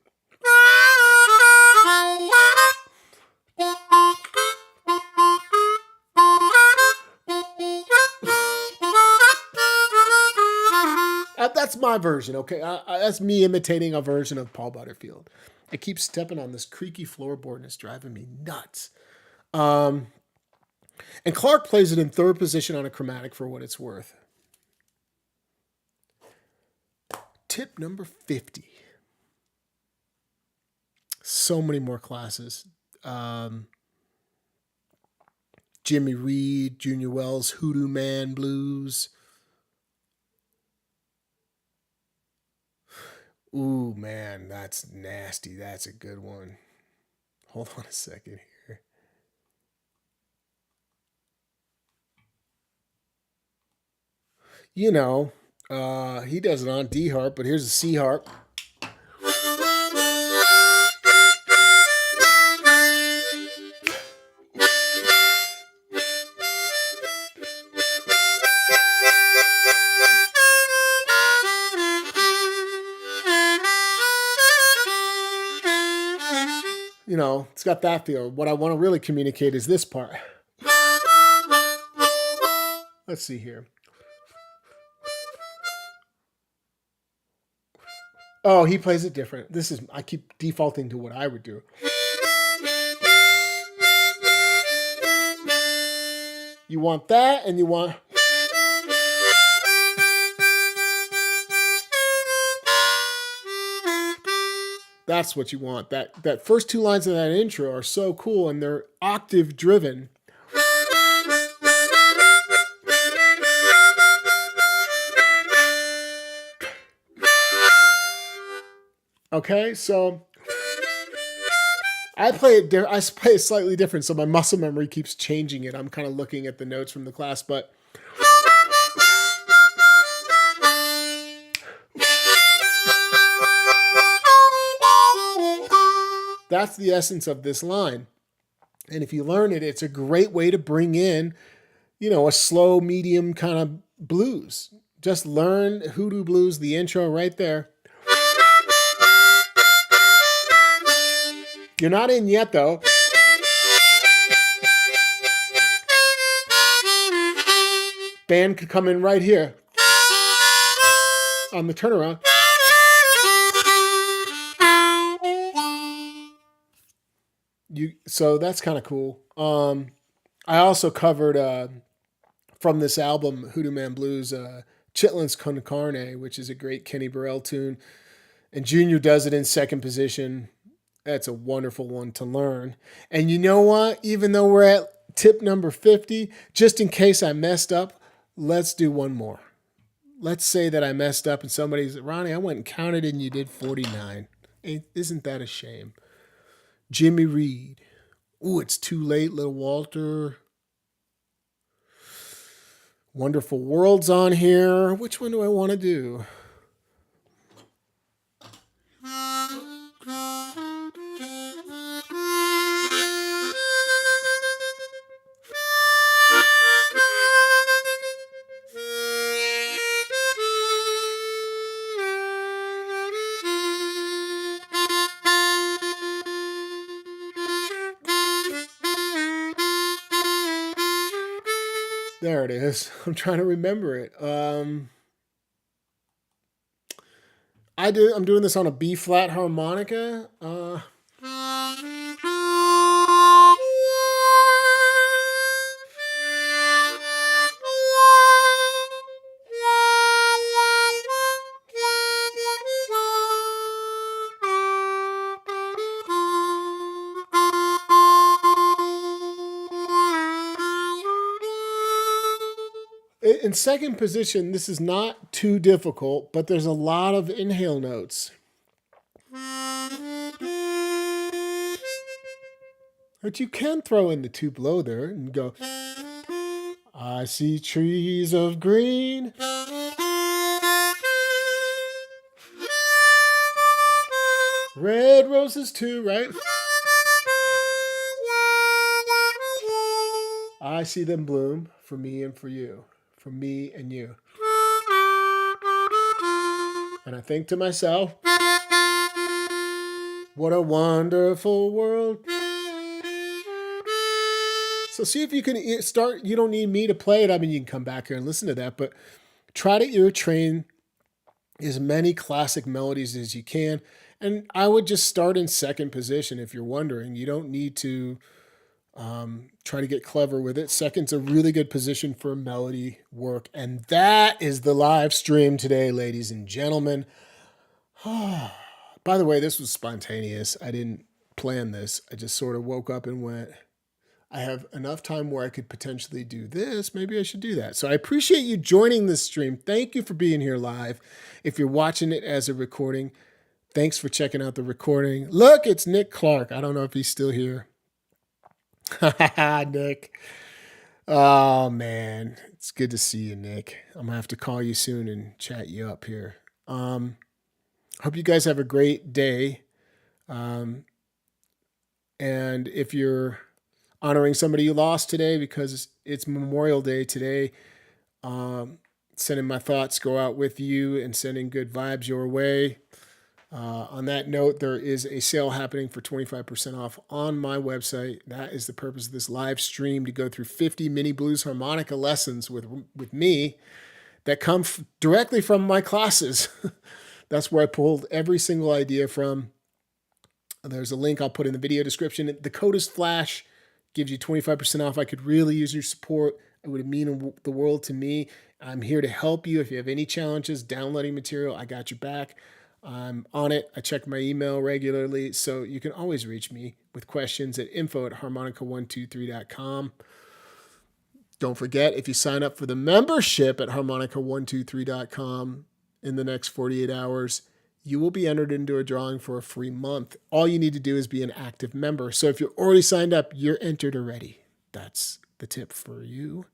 That's my version, okay? That's me imitating a version of Paul Butterfield. I keep stepping on this creaky floorboard and it's driving me nuts. And Clark plays it in third position on a chromatic for what it's worth. Tip number 50. So many more classes. Jimmy Reed, Junior Wells, Hoodoo Man Blues. Ooh, man, that's nasty. That's a good one. Hold on a second here. You know, he does it on D harp, but here's a C harp. You know, it's got that feel. What I want to really communicate is this part. Let's see here. Oh, he plays it different. This is, I keep defaulting to what I would do. You want that, and you want... That's what you want. That first two lines of that intro are so cool, and they're octave driven. Okay, so I play it slightly different, so my muscle memory keeps changing it. I'm kind of looking at the notes from the class, but that's the essence of this line. And if you learn it, it's a great way to bring in, you know, a slow, medium kind of blues. Just learn Hoodoo Blues, the intro right there. You're not in yet, though. Band could come in right here on the turnaround. So that's kind of cool. I also covered from this album, Hoodoo Man Blues, Chitlin's Con Carne, which is a great Kenny Burrell tune. And Junior does it in second position. That's a wonderful one to learn. And you know what? Even though we're at tip number 50, just in case I messed up, let's do one more. Let's say that I messed up and somebody's, Ronnie, I went and counted and you did 49. Isn't that a shame? Jimmy Reed. Ooh, It's Too Late, Little Walter. Wonderful World's on here. Which one do I want to do? There it is. I'm trying to remember it. I'm doing this on a B flat harmonica. In second position, this is not too difficult, but there's a lot of inhale notes. But you can throw in the two below there and go, I see trees of green. Red roses too, right? I see them bloom for me and for you, for me and you. And I think to myself, what a wonderful world. So see if you can start. You don't need me to play it. I mean, you can come back here and listen to that, but try to ear train as many classic melodies as you can. And I would just start in second position if you're wondering. You don't need to try to get clever with it. Second's a really good position for melody work. And that is the live stream today, ladies and gentlemen. By the way, this was spontaneous. I didn't plan this. I just sort of woke up and went, I have enough time where I could potentially do this. Maybe I should do that. So I appreciate you joining this stream. Thank you for being here live. If you're watching it as a recording, thanks for checking out the recording. Look, it's Nick Clark. I don't know if he's still here. Nick. Oh, man. It's good to see you, Nick. I'm going to have to call you soon and chat you up here. Hope you guys have a great day. And if you're honoring somebody you lost today because it's Memorial Day today, sending my thoughts go out with you and sending good vibes your way. On that note, there is a sale happening for 25% off on my website. That is the purpose of this live stream, to go through 50 mini blues harmonica lessons with me that come directly from my classes. That's where I pulled every single idea from. There's a link I'll put in the video description. The code is FLASH, gives you 25% off. I could really use your support. It would mean the world to me. I'm here to help you. If you have any challenges downloading material, I got your back. I'm on it. I check my email regularly, so you can always reach me with questions at info@harmonica123.com. Don't forget, if you sign up for the membership at harmonica123.com in the next 48 hours, you will be entered into a drawing for a free month. All you need to do is be an active member. So if you're already signed up, you're entered already. That's the tip for you.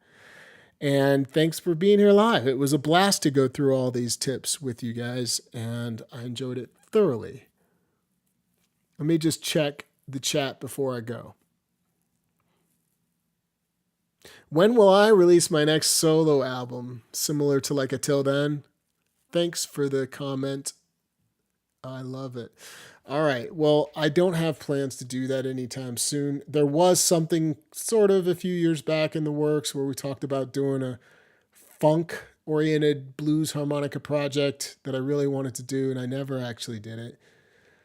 And thanks for being here live. It was a blast to go through all these tips with you guys, and I enjoyed it thoroughly. Let me just check the chat before I go. When will I release my next solo album? Similar to like a Till Then? Thanks for the comment. I love it. All right. Well, I don't have plans to do that anytime soon. There was something sort of a few years back in the works where we talked about doing a funk-oriented blues harmonica project that I really wanted to do, and I never actually did it.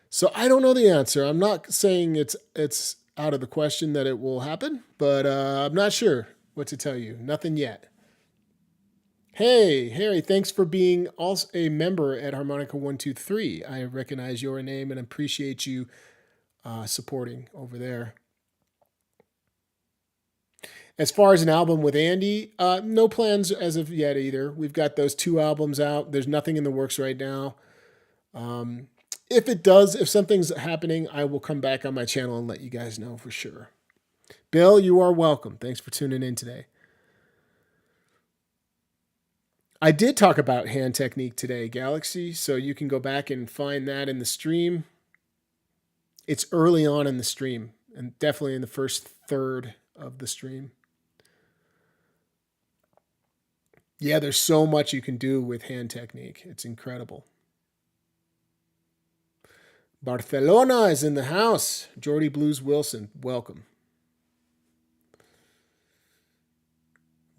So I don't know the answer. I'm not saying it's out of the question that it will happen, but I'm not sure what to tell you. Nothing yet. Hey, Harry, thanks for being also a member at Harmonica 123. I recognize your name and appreciate you supporting over there. As far as an album with Andy, no plans as of yet either. We've got those 2 albums out. There's nothing in the works right now. If something's happening, I will come back on my channel and let you guys know for sure. Bill, you are welcome. Thanks for tuning in today. I did talk about hand technique today, Galaxy, so you can go back and find that in the stream. It's early on in the stream, and definitely in the first third of the stream. Yeah, there's so much you can do with hand technique. It's incredible. Barcelona is in the house. Jordy Blues Wilson, welcome.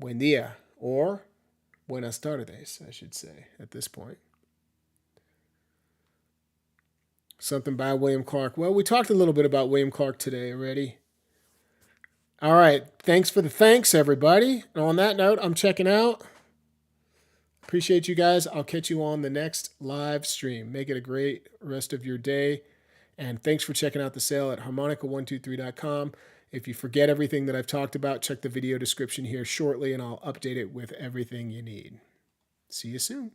Buen dia, or buenas tardes, I should say, at this point. Something by William Clark. Well, we talked a little bit about William Clark today already. All right. Thanks for the thanks, everybody. And on that note, I'm checking out. Appreciate you guys. I'll catch you on the next live stream. Make it a great rest of your day. And thanks for checking out the sale at harmonica123.com. If you forget everything that I've talked about, check the video description here shortly, and I'll update it with everything you need. See you soon.